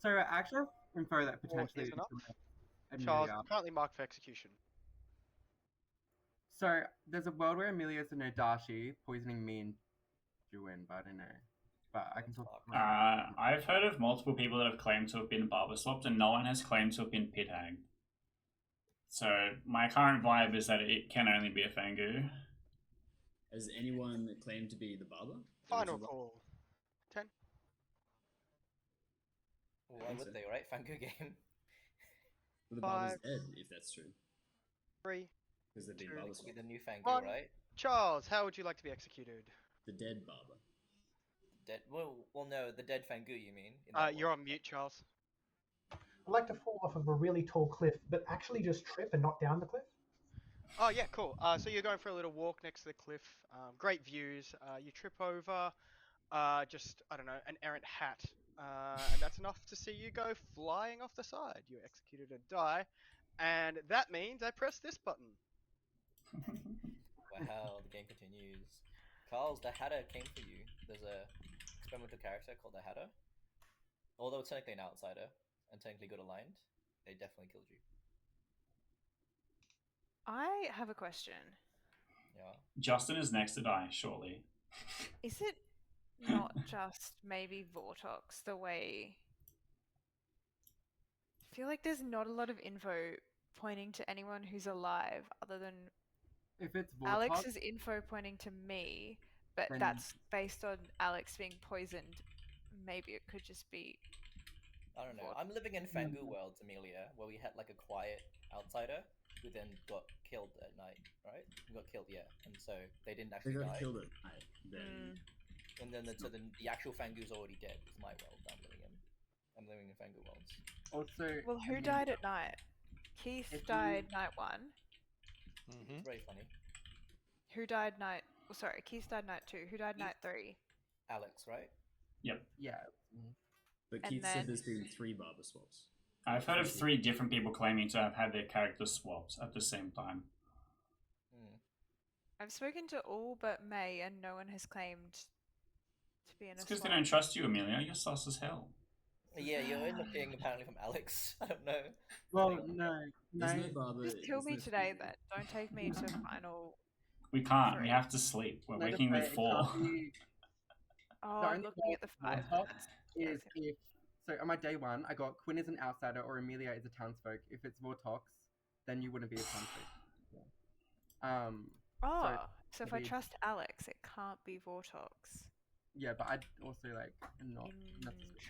So I actually have info that potentially is enough. incriminates Charles, Amelia. currently marked for execution. So there's a world where Amelia's a Nodashi poisoning me and Juin, but I don't know. But I can talk. I've heard of multiple people that have claimed to have been barber swapped, and no one has claimed to have been pit hagged. So my current vibe is that it can only be a Fangu. Has anyone claimed to be the barber? Final call. 10. Why think would so. they, right? Fangu game. Well, the barber's 5, dead, if that's true. 3. Because they've been Sure. barber This will be swapped. the new Fangu, One. right? Charles, how would you like to be executed? The dead barber. Dead. Well, no, the dead Fangu. You mean? In that You're world. on mute, Charles. I'd like to fall off of a really tall cliff, but actually just trip and not down the cliff. Oh yeah, cool. So you're going for a little walk next to the cliff. Great views. You trip over just, I don't know, an errant hat. And that's enough to see you go flying off the side. You're executed and die. And that means I press this button. Wow, the game continues. Carls, the Hatter came for you. There's a experimental character called the Hatter. Although technically an outsider and technically good aligned, they definitely killed you. I have a question. Yeah. Justin is next to die, shortly. Is it not just maybe Vortox the way? I feel like there's not a lot of info pointing to anyone who's alive other than If it's Vortox, Alex's info pointing to me, but then that's based on Alex being poisoned. Maybe it could just be. I don't know. What? I'm living in Fangu Worlds, Amelia, where we had like a quiet outsider who then got killed at night, right? Who got killed, yeah. And so they didn't They actually got die. killed at night. Then And then the actual Fangu's already dead. It's my world that I'm living in. I'm living in Fangu Worlds. also. Well, who died at night? Keith If you- died night 1. Mm-hmm. It's very funny. Who died night? Oh, sorry, Keith died night 2. Who died night 3? Alex, right? Yeah. But And Keith said then- there's been 3 barber swaps. I've heard of 3 different people claiming to have had their characters swapped at the same time. I've spoken to all but May, and no one has claimed to be in It's a because they swap. don't trust you, Amelia. You're sus as hell. Yeah, you're in the ping apparently from Alex. I don't know. Well, no. There's no barber. Just kill there's me no today, Susan. then. Don't take me to final. We can't. We Three. have to sleep. We're No, waking to with say it 4. can't be- Oh, The I'm only looking way at the it's 5 Vortox minutes. is Yes, if so on my day 1 I got Quinn is an outsider or Amelia is a townsfolk. If it's Vortox, then you wouldn't be a townsfolk. Yeah. Oh, so if I maybe- trust Alex, it can't be Vortox. Yeah, but I'd also like not.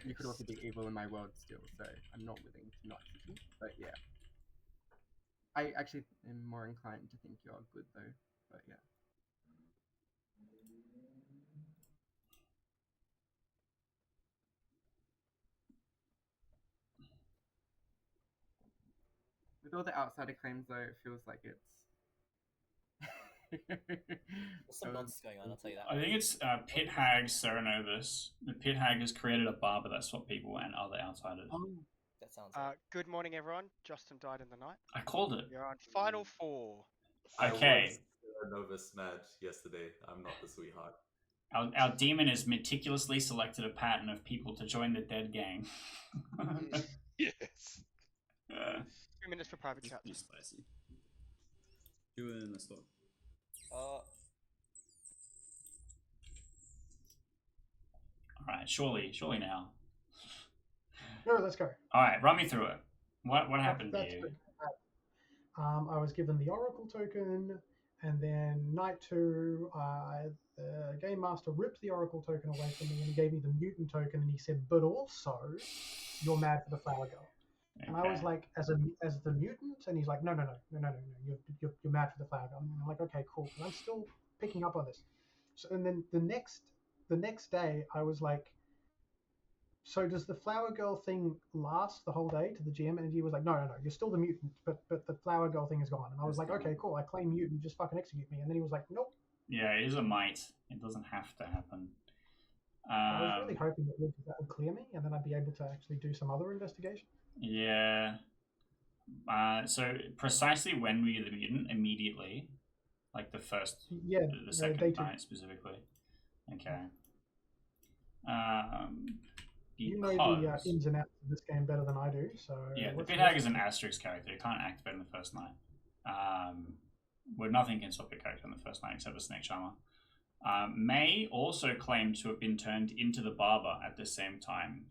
You could also be evil in my world still, so I'm not willing to not execute. But yeah, I actually am more inclined to think you're good though. But yeah. With all the outsider claims though, it feels like it's. There's some nonsense going on, I'll tell you that. I think it's Pit Hag Serenovus. The Pit Hag has created a barber that swapped people and other outsiders. That sounds like... Good morning, everyone. Justin died in the night. I called it. You're on final 4. Okay. I was Novus mad yesterday. I'm not the sweetheart. Our demon has meticulously selected a pattern of people to join the dead gang. Yes. 3 minutes for private It's chat. pretty spicy. Do it in a slot. Alright, surely now. No, let's go. Alright, run me through it. What happened to That's you? good. I was given the Oracle token, and then night 2, the Game Master ripped the Oracle token away from me, and he gave me the Mutant token, and he said, but also, you're mad for the Flower Girl. And I was Okay. like, as the mutant, and he's like, no, you're mad for the Flower Girl. And I'm like, okay, cool. And I'm still picking up on this. So, and then the next day, I was like, so does the Flower Girl thing last the whole day to the GM? And he was like, no, you're still the mutant, but the Flower Girl thing is gone. And I was like, okay, cool. I claim mutant, just fucking execute me. And then he was like, nope. Yeah, it is a might. It doesn't have to happen. I was really hoping that would clear me, and then I'd be able to actually do some other investigation. Yeah. So precisely when were you the mutant? Immediately, like the second day 2. night specifically. Okay. You know the ins and outs of this game better than I do, so Yeah, the what's Pit Hag is an asterisk character. It can't activate in the first night. Where nothing can stop your character in the first night except a Snake Charmer. May also claimed to have been turned into the Barber at the same time.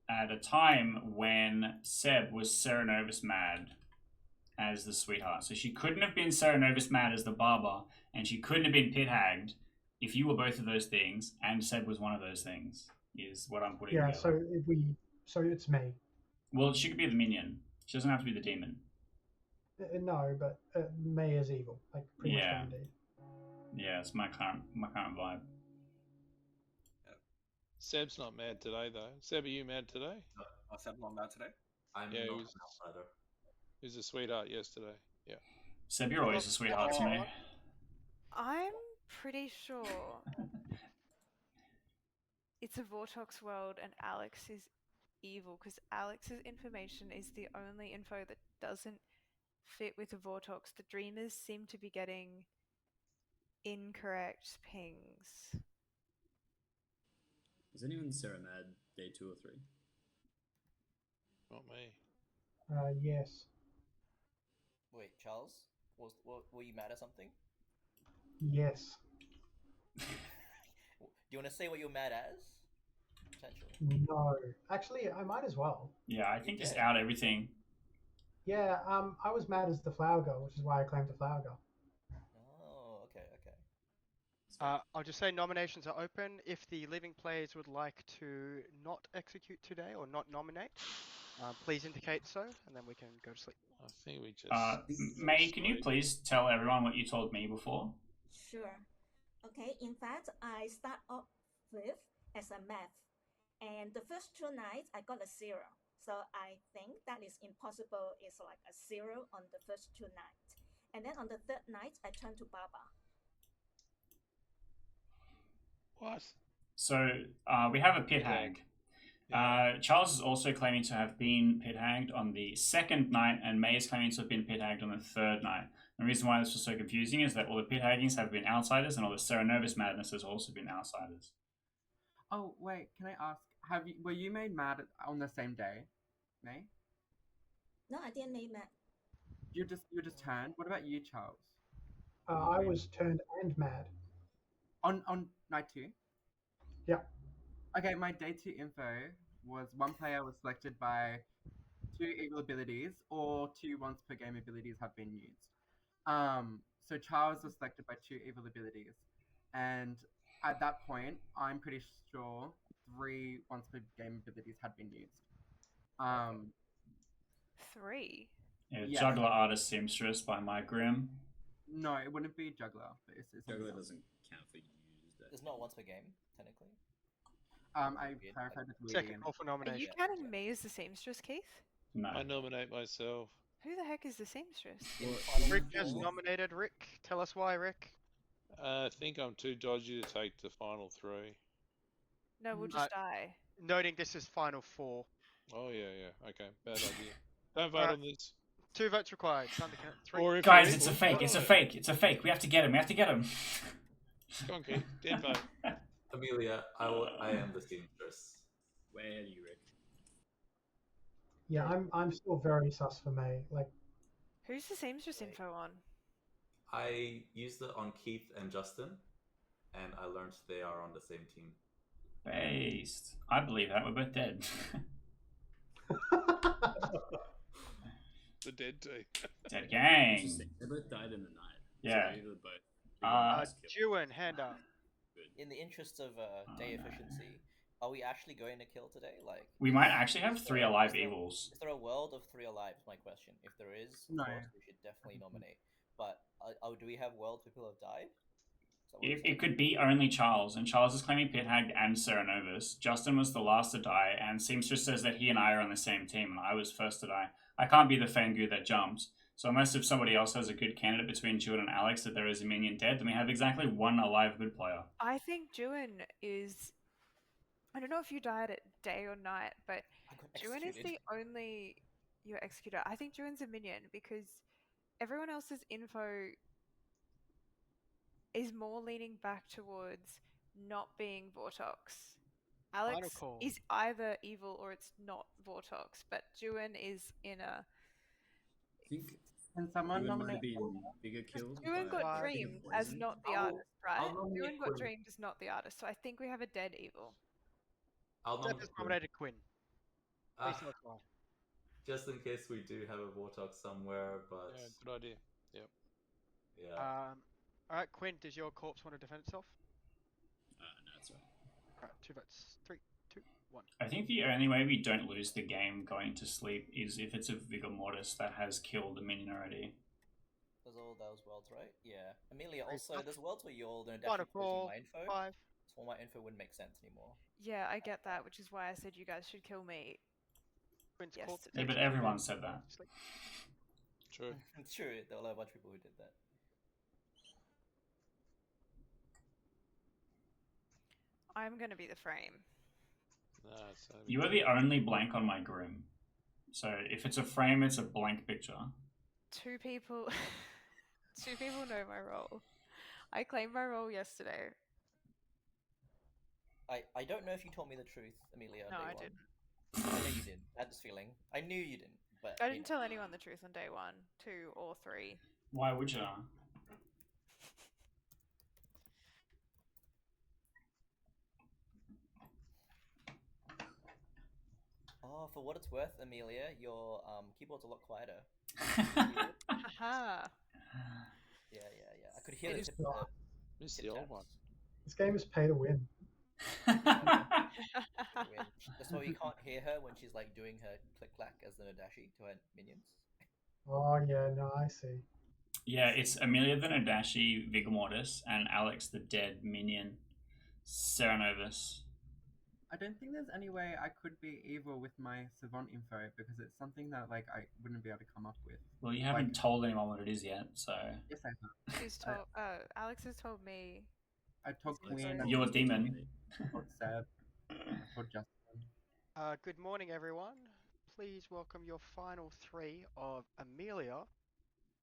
At a time when Seb was Serenovus mad as the sweetheart. So she couldn't have been Serenovus mad as the Barber, and she couldn't have been Pit Hagged if you were both of those things, and Seb was one of those things, is what I'm putting together. So it's me. Well, she could be the minion. She doesn't have to be the demon. No, but May is evil, like pretty much Yeah. indeed. Yeah, it's my current vibe. Seb's not mad today, though. Seb, are you mad today? Seb's not mad today. I'm Yeah, not he an was- outsider. He was a sweetheart yesterday. Yeah. Seb, you're always a sweetheart to me. I'm pretty sure it's a Vortox world and Alex is evil because Alex's information is the only info that doesn't fit with the Vortox. The Dreamers seem to be getting incorrect pings. Is anyone Sarah mad day 2 or 3? Not me. Yes. Wait, Charles, were you mad at something? Yes. Do you want to say what you're mad as? Potentially. No. Actually, I might as well. Yeah, I You think just did. out everything. Yeah, I was mad as the flower girl, which is why I claimed the flower girl. Oh, okay. I'll just say nominations are open. If the living players would like to not execute today or not nominate, please indicate so, and then we can go to sleep. I think we just. May, can you please tell everyone what you told me before? Sure. Okay, in fact, I start off with as a math. And the first 2 nights, I got a 0. So I think that is impossible. It's like a 0 on the first 2 nights. And then on the third night, I turned to Baba. What? So we have a pit Pit hag. Yeah. Charles is also claiming to have been pit hagged on the second night, and May is claiming to have been pit hagged on the third night. The reason why this was so confusing is that all the pit haggings have been outsiders, and all the Serenovus madness has also been outsiders. Oh wait, can I ask? Were you made mad on the same day, May? No, I didn't make mad. You just turned. What about you, Charles? I was turned and mad. On night 2. Yeah. Okay, my day 2 info was one player was selected by 2 evil abilities, or 2 once per game abilities have been used. So Charles was selected by 2 evil abilities, and at that point, I'm pretty sure 3 once per game abilities had been used. 3. Yeah, Yes. Juggler Artist Seamstress by Mike Grimm. No, it wouldn't be Juggler. But it's Juggler something else. doesn't count for used. It's not once per game, technically. I clarified with Louis. Second call for Are nomination. you counting me as the seamstress, Keith? No. I nominate myself. Who the heck is the seamstress? Rick has nominated Rick. Tell us why, Rick. I think I'm too dodgy to take the final 3. No, we'll just die. Noting this is final 4. Oh yeah. Okay, bad idea. Don't vote Alright. on this. 2 votes required. Time to count. 3. Or if Guys, you're it's a equal, fake. vote It's a on it. fake. It's a fake. We have to get him. We have to get him. Come on, Keith. Dead vote. Amelia, I am the seamstress. Where are you, Rick? Yeah, I'm still very sus for May. Like, Who's the seamstress Wait. info on? I used it on Keith and Justin, and I learned they are on the same team. Based. I believe that. We're both dead. The dead team. Dead gang. Interesting. They both died in the night. Yeah. So either both. Jewin, hand up. In the interest of day efficiency, are we actually going to kill today? Like, We might actually have is 3 there- alive is there- evils. Is there a world of 3 alive? Is my question. If there is, of No. course, we should definitely nominate. But do we have worlds where people have died? Is that what It, it's like? it could be only Charles, and Charles is claiming pit hagged and Serenovus. Justin was the last to die, and Seamstress says that he and I are on the same team, and I was first to die. I can't be the Fangu that jumps. So unless if somebody else has a good candidate between Jewin and Alex that there is a minion dead, then we have exactly 1 alive good player. I think Jewin is. I don't know if you died at day or night, but I got Jewin is executed. the only your executor. I think Jewin's a minion because everyone else's info is more leaning back towards not being Vortox. Alex call. is either evil or it's not Vortox, but Jewin is in a. I think Can someone you might nominate? have been bigger killed. Jewin by got bigger dreamed as poison. not the I'll- artist, right? I'll nominate Jewin got Quinn. dreamed as not the artist, so I think we have a dead evil. I'll Seth nominate has Quinn. nominated Quinn. Please Ah, tell us why. just in case we do have a Vortex somewhere, but Yeah, good idea. Yep. yeah. Alright, Quinn, does your corpse want to defend itself? No, it's right. Alright, 2 votes. 3, 2, 1. I think the only way we don't lose the game going to sleep is if it's a Vigor Mortis that has killed a minion already. There's all those worlds, right? Yeah. Amelia, Wait, also, what? there's worlds where you're all going to Final dash call. my info. 5. So my info wouldn't make sense anymore. Yeah, I get that, which is why I said you guys should kill me. Quinn's Yes, corpse it's Yeah, but executed. everyone said that. Sleep. True. It's true, there were a bunch of people who did that. I'm gonna be the frame. No, it's You are the only blank on my Grim. So if it's a frame, it's a blank picture. 2 people. 2 people know my role. I claimed my role yesterday. I don't know if you told me the truth, Amelia. on No, day I one. didn't. I know you didn't. I had this feeling. I knew you didn't. But I you didn't know. tell anyone the truth on day 1, 2, or 3. Why would you? Oh, for what it's worth, Amelia, your keyboard's a lot quieter. Haha. Yeah. I could hear I the used tip. to- The Missed tip the old taps. one. This game is pay to win. Win. That's why we can't hear her when she's like doing her click clack as the Nadashi to her minions. Oh yeah, no, I see. Yeah, it's Amelia the Nadashi, Vigor Mortis, and Alex the dead minion, Serenovus. I don't think there's any way I could be evil with my savant info because it's something that like I wouldn't be able to come up with. Well, you haven't told anyone what it is yet, so. Yes, I have. Who's told? Alex has told me. I told Alex Queen. told You're a Told demon. me. I told Seb. I told Justin. Good morning, everyone. Please welcome your final 3 of Amelia,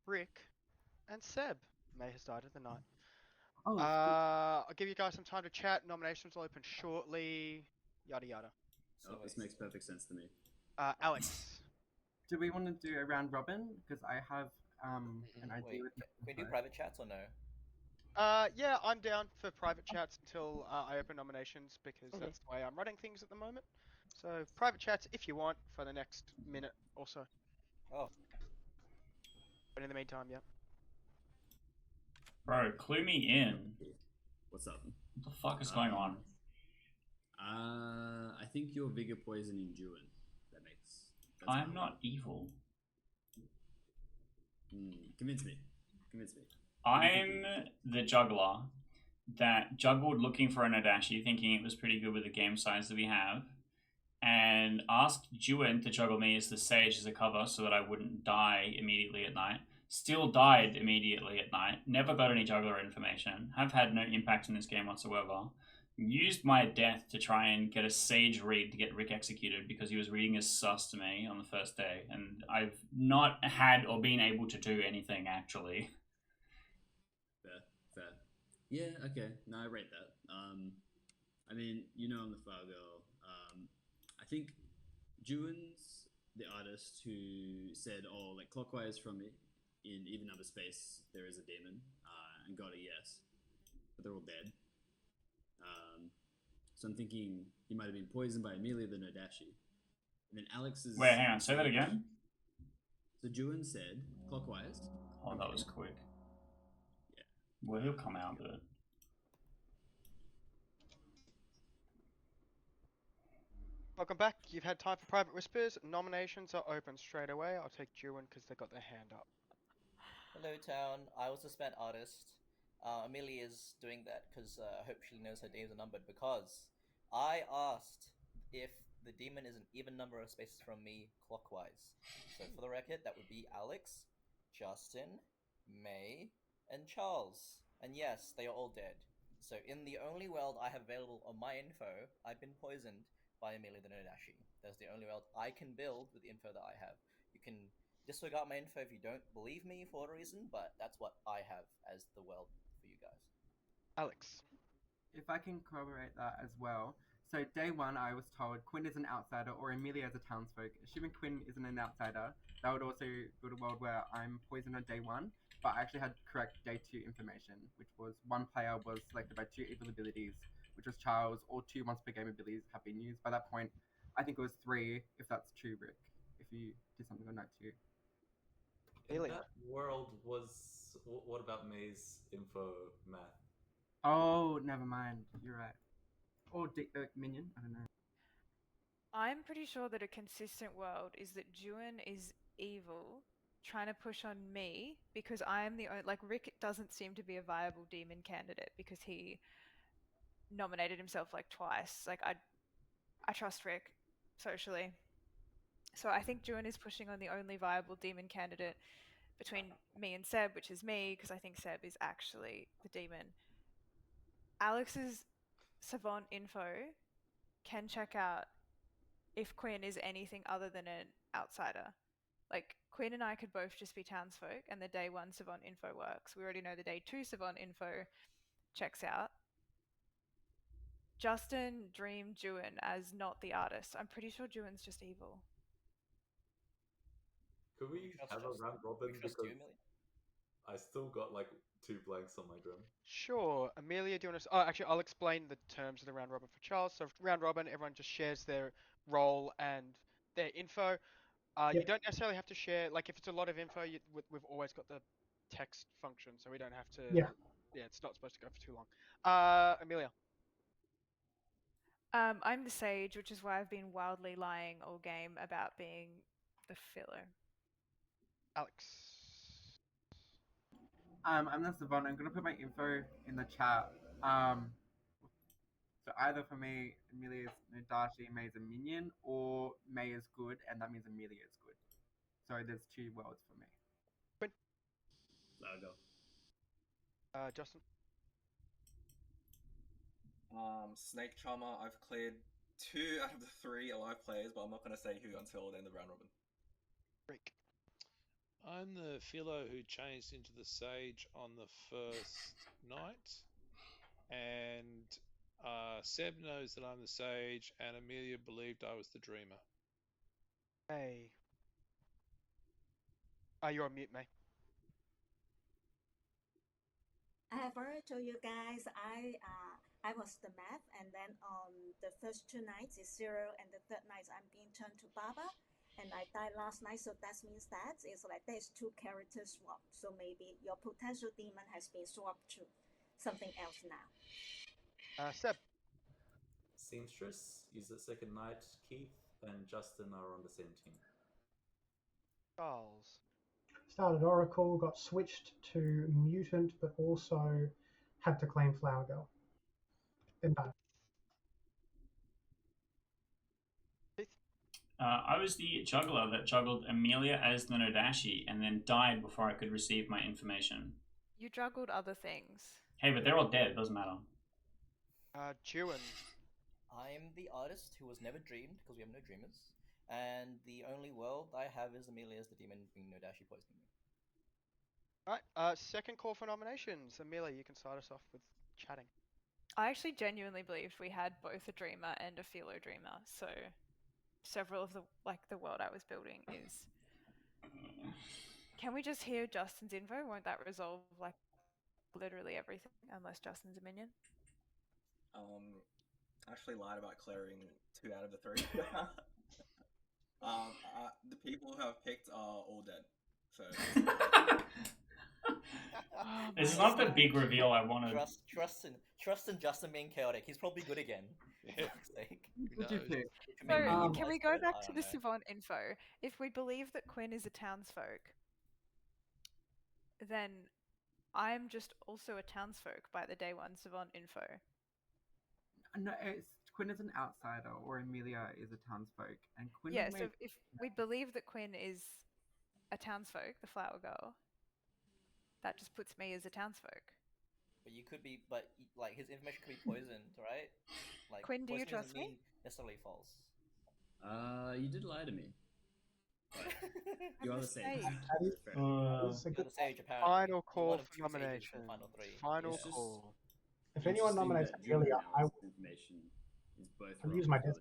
Rick, and Seb. May has died of the night. Oh, I'll give you guys some time to chat. Nominations will open shortly. Yada yada. Oh, this makes perfect sense to me. Alex. do we want to do a round robin? Because I have an idea Wait, with my can we do info. private chats or no? Yeah, I'm down for private chats until I open nominations because Okay. that's the way I'm running things at the moment. So private chats if you want for the next minute or so. Oh. But in the meantime, yeah. Bro, clue me in. What's up? What the fuck is going on? I think you're Vigor poisoning Juin. That's I'm not evil. Convince me. I'm the juggler that juggled looking for a Nadashi, thinking it was pretty good with the game size that we have, and asked Juin to juggle me as the sage as a cover so that I wouldn't die immediately at night. Still died immediately at night. Never got any juggler information. Have had no impact in this game whatsoever. Used my death to try and get a sage read to get Rick executed because he was reading his sus to me on the first day, and I've not had or been able to do anything actually. Fair. Yeah, okay. No, I rate that. I mean, I'm the Fargo. I think Juin's the artist who said, "Oh, like clockwise from me in even number space, there is a demon," and got a yes, but they're all dead. So I'm thinking he might have been poisoned by Amelia the Nadashi. And then Alex's... Wait, hang on, say that again? So Juin said, clockwise. Oh, that was quick. Yeah. Well, he'll come out, but... Welcome back. You've had time for private whispers. Nominations are open straight away. I'll take Juin because they got their hand up. Hello, town. I was a spent artist. Amelia is doing that because I hope she knows her days are numbered because I asked if the demon is an even number of spaces from me clockwise. So for the record, that would be Alex, Justin, May, and Charles. And yes, they are all dead. So in the only world I have available on my info, I've been poisoned by Amelia the Nadashi. That's the only world I can build with the info that I have. You can disregard my info if you don't believe me for whatever reason, but that's what I have as the world for you guys. Alex. If I can corroborate that as well. So day 1, I was told Quinn is an outsider or Amelia is a townsfolk. Assuming Quinn isn't an outsider, that would also build a world where I'm poisoned on day 1, but I actually had correct day 2 information, which was one player was selected by 2 evil abilities, which was Charles, or 2 once per game abilities have been used. By that point, I think it was 3, if that's true, Rick, if you did something on night 2. In that world was... What about May's info math? Oh, never mind. You're right. Or minion. I don't know. I'm pretty sure that a consistent world is that Juin is evil, trying to push on me because I am the only... Like, Rick doesn't seem to be a viable demon candidate because he nominated himself like twice. Like, I trust Rick socially. So I think Juin is pushing on the only viable demon candidate between me and Seb, which is me, because I think Seb is actually the demon. Alex's savant info can check out if Quinn is anything other than an outsider. Like, Quinn and I could both just be townsfolk, and the day 1 savant info works. We already know the day 2 savant info checks out. Justin dreamed Juin as not the artist. I'm pretty sure Juin's just evil. Could we trust have a Justin? round robin We trust because you, Amelia? I still got like 2 blanks on my grim. Sure. Amelia, do you want to? Oh, actually, I'll explain the terms of the round robin for Charles. So, round robin, everyone just shares their role and their info. You Yep. don't necessarily have to share. Like, if it's a lot of info, we've always got the text function, so we don't have to. Yeah. Yeah, it's not supposed to go for too long. Amelia. I'm the sage, which is why I've been wildly lying all game about being the filler. Alex. I'm the Savant. I'm gonna put my info in the chat. So either for me, Amelia is Nadashi, May is a minion, or May is good, and that means Amelia is good. So there's 2 worlds for me. I'll go. Justin. Snake Charmer, I've cleared 2 out of the 3 alive players, but I'm not going to say who until the end of round robin. Rick. I'm the Philo who changed into the Sage on the first night, and Seb knows that I'm the Sage, and Amelia believed I was the Dreamer. May. You're on mute, May. I have already told you guys I was the math, and then on the first 2 nights is 0, and the third night I'm being turned to Baba, and I died last night, so that means that it's like there's 2 characters swapped, so maybe your potential demon has been swapped to something else now. Seb. Seamstress, use the second night. Keith and Justin are on the same team. Charles. Started Oracle, got switched to Mutant, but also had to claim Flower Girl. Then died. I was the juggler that juggled Amelia as the Nodashi and then died before I could receive my information. You juggled other things. Hey, but they're all dead. It doesn't matter. Juan. I'm the artist who was never dreamed because we have no dreamers, and the only world I have is Amelia as the demon being Nodashi poisoning me. Alright, second call for nominations. Amelia, you can start us off with chatting. I actually genuinely believed we had both a dreamer and a philo dreamer, so several of the world I was building is. Can we just hear Justin's info? Won't that resolve like literally everything unless Justin's a minion? Actually lied about clearing 2 out of the 3. The people who have picked are all dead. So This is not the big reveal I wanted. Trust in Justin being chaotic. He's probably good again. For fuck's sake. What did you pick? So, can we go back to the Savant info? If we believe that Quinn is a townsfolk, then I'm just also a townsfolk by the day 1 Savant info. No, Quinn is an outsider, or Amelia is a townsfolk, and Quinn. Yeah, so if we believe that Quinn is a townsfolk, the flower girl, that just puts me as a townsfolk. But you could be, like his information could be poisoned, right? Like Quinn, do you trust me? Necessarily false. You did lie to me. But you are the sage. You're the sage, apparently. Final call One of for 2 sages in nomination. the final 3. Final It's just- call. If anyone nominates Amelia, I will information is both use my death.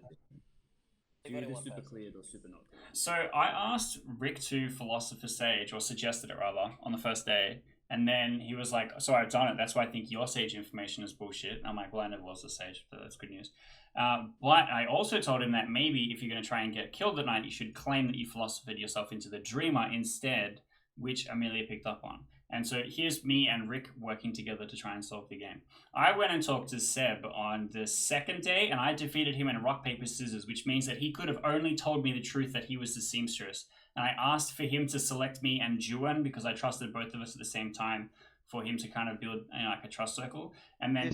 Do either super cleared or super not cleared. So I asked Rick to Philosopher Sage, or suggested it rather, on the first day. And then he was like, so I've done it. That's why I think your Sage information is bullshit. I'm like, well, I never was a Sage, so that's good news. But I also told him that maybe if you're going to try and get killed at night, you should claim that you philosophered yourself into the Dreamer instead, which Amelia picked up on. And so here's me and Rick working together to try and solve the game. I went and talked to Seb on the second day, and I defeated him in rock, paper, scissors, which means that he could have only told me the truth that he was the seamstress. And I asked for him to select me and Juan because I trusted both of us at the same time for him to kind of build like a trust circle. And then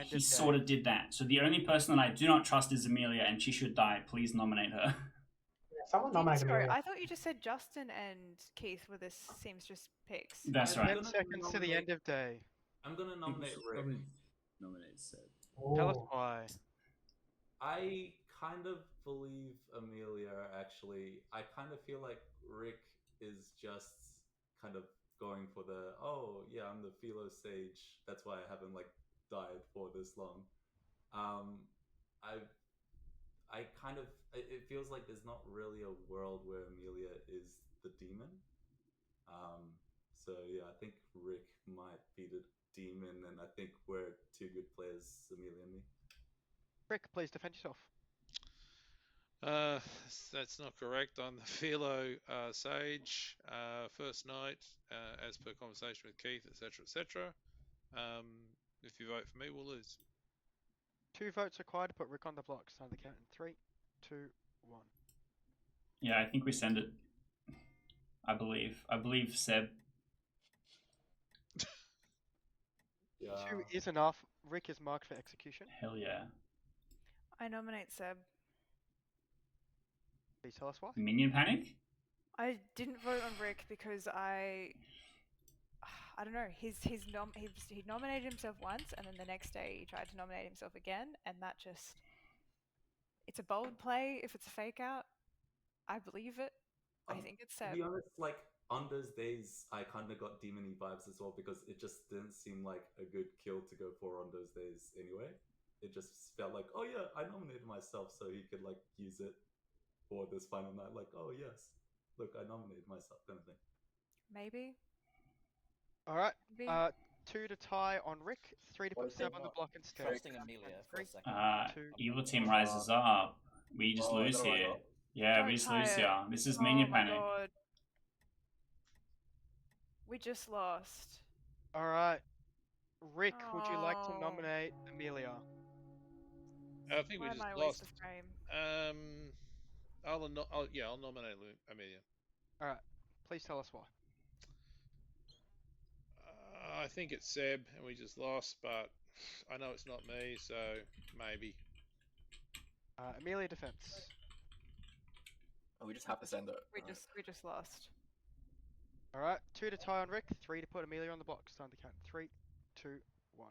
he sort of did that. So the only person that I do not trust is Amelia, and she should die. Please nominate her. Someone nominated Amelia. I thought you just said Justin and Keith were the seamstress picks. That's right. 10 seconds to the end of day. I'm gonna nominate Rick. Nominate Seb. Tell us why. I kind of believe Amelia, actually. I kind of feel like Rick is just kind of going for the, oh, yeah, I'm the Philo Sage. That's why I haven't, died for this long. I kind of, it feels like there's not really a world where Amelia is the demon. So yeah, I think Rick might be the demon, and I think we're two good players, Amelia and me. Rick, please defend yourself. That's not correct. I'm the Philo Sage. First night, as per conversation with Keith, etc., etc. If you vote for me, we'll lose. 2 votes required to put Rick on the block. Start the count in 3, 2, 1. Yeah, I think we send it. I believe Seb. Yeah. 2 is enough. Rick is marked for execution. Hell yeah. I nominate Seb. Please tell us why. Minion panic? I didn't vote on Rick because I don't know. He nominated himself once, and then the next day he tried to nominate himself again, and that just, it's a bold play. If it's a fake out, I believe it. I think it's To Seb. be honest, like on those days, I kind of got demony vibes as well because it just didn't seem like a good kill to go for on those days anyway. It just felt like, oh yeah, I nominated myself so he could like use it for this final night. Like, oh yes, look, I nominated myself, kind of thing. Maybe. All right. Maybe. 2 to tie on Rick. 3 to What put if Seb they're on the not block instead. trusting Amelia for a 3, second? 2, Evil team rises up. We just lose is that here. right? Yeah, Don't we just tie lose it. here. This is Oh minion my panic. god. We just lost. All right. Rick, would you like to Oh. nominate Amelia? I think Why we am just I a lost. waste of frame? I'll nominate Amelia. All right. Please tell us why. I think it's Seb, and we just lost, but I know it's not me, so maybe. Amelia defense. Oh, we just have to send it. We just lost. All right. 2 to tie on Rick. 3 to put Amelia on the block. Start the count. 3, 2, 1.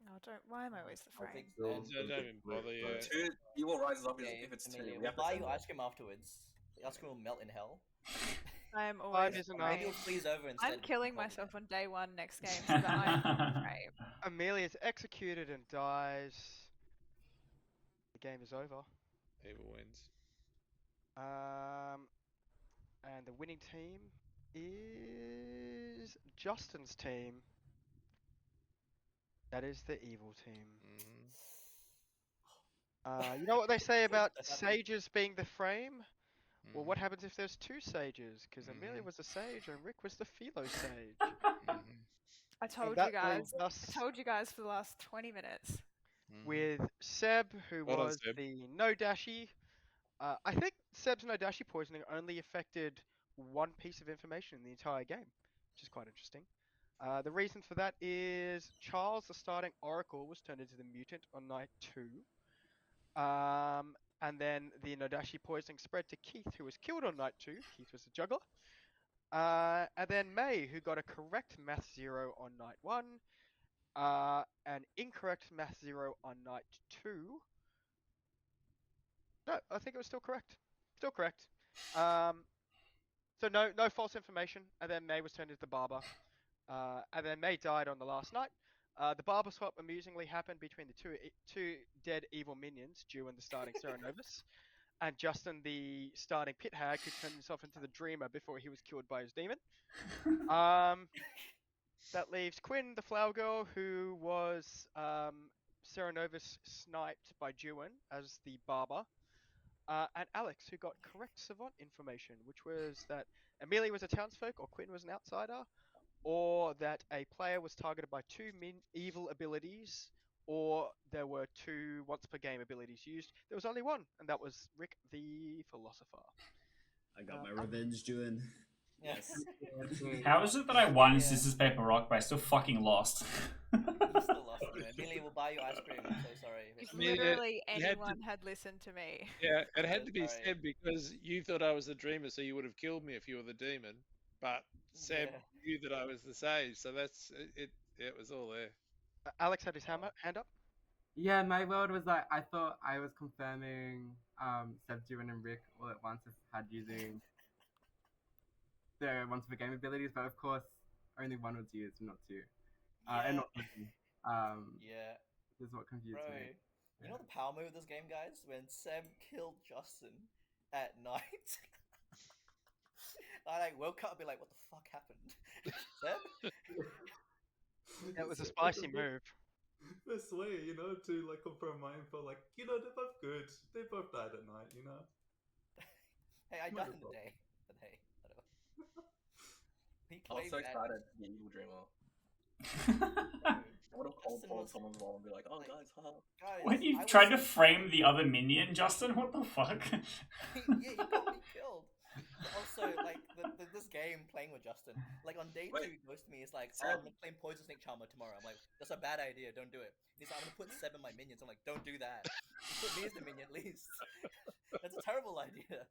No, don't. Why am I a waste of I frame? think Don't even bother. Yeah. Two evil rises up Okay, if it's Amelia, two. We we'll have to buy send you it. ice cream afterwards. The ice cream will melt in hell. I am 5 always is the enough. Maybe frame. you'll freeze over instead. I'm killing myself on day 1 next game so that I'm the frame. Amelia's executed and dies. The game is over. Evil wins. And the winning team is Justin's team. That is the evil team. Mm-hmm. You know what they say about That's happened. sages being the frame? Well, Mm-hmm. what happens if there's 2 sages? Because Amelia Mhm. was a sage and Rick was the philo sage. Mm-hmm. I told that you guys. leaves us- I told you guys for the last 20 minutes. With Seb, who Well done, was Seb. the no dashi. I think Seb's no dashi poisoning only affected 1 piece of information in the entire game, which is quite interesting. The reason for that is Charles, the starting oracle, was turned into the mutant on night 2. And then the Nodashi poisoning spread to Keith, who was killed on night 2. Keith was the juggler. And then May, who got a correct math 0 on night 1. An incorrect math 0 on night 2. No, I think it was still correct. Still correct. So no false information. And then May was turned into the barber. And then May died on the last night. The barber swap amusingly happened between the two dead evil minions, Jew and the starting Serenovus, and Justin, the starting pit hag, who turned himself into the dreamer before he was killed by his demon. That leaves Quinn, the flower girl, who was Serenovus sniped by Jewin as the barber, and Alex, who got correct savant information, which was that Amelia was a townsfolk or Quinn was an outsider, or that a player was targeted by 2 evil abilities, or there were 2 once per game abilities used. There was only 1, and that was Rick the Philosopher. I got my revenge, Juin. Yes. How is it that I won Yeah. scissors paper rock, but I still fucking lost? You still lost anyway. Amelia will buy you ice cream. I'm so sorry. If I mean, literally you had to- anyone had listened to me. Yeah, it had So to be sorry. Seb because you thought I was the dreamer, so you would have killed me if you were the demon. But Seb Yeah. knew that I was the sage, so that's it. It was all there. Alex had his hand up. Yeah, my world was like, I thought I was confirming Seb, Juin, and Rick all at once had using the once per game abilities, but of course only 1 was used, not 2. And not 3. Yeah. This is what confused Bro, me. you know the power move of this game, guys? When Seb killed Justin at night. I like woke up and be like, what the fuck happened? Seb? That was a It's spicy the move. best way, to like confirm my info. Like, they're both good. They both died at night. Hey, I Might died as in the well. day. But hey, whatever. He I was claimed so that. excited to be Evil Dreamer. I would have cold Justin called was someone's mom and be like, "Oh, like, guys, haha." guys, When you I tried to was frame the other minion, Justin, what the fuck? yeah, he got me killed. But also, like this game playing with Justin, like on day Wait, 2, he goes to me. He's like, "Oh, Seb. I'm gonna claim Poison Snake Charmer tomorrow." I'm like, "That's a bad idea. Don't do it." He's like, "I'm gonna put 7 my minions." I'm like, "Don't do that. Just put me as the minion at least." That's a terrible idea.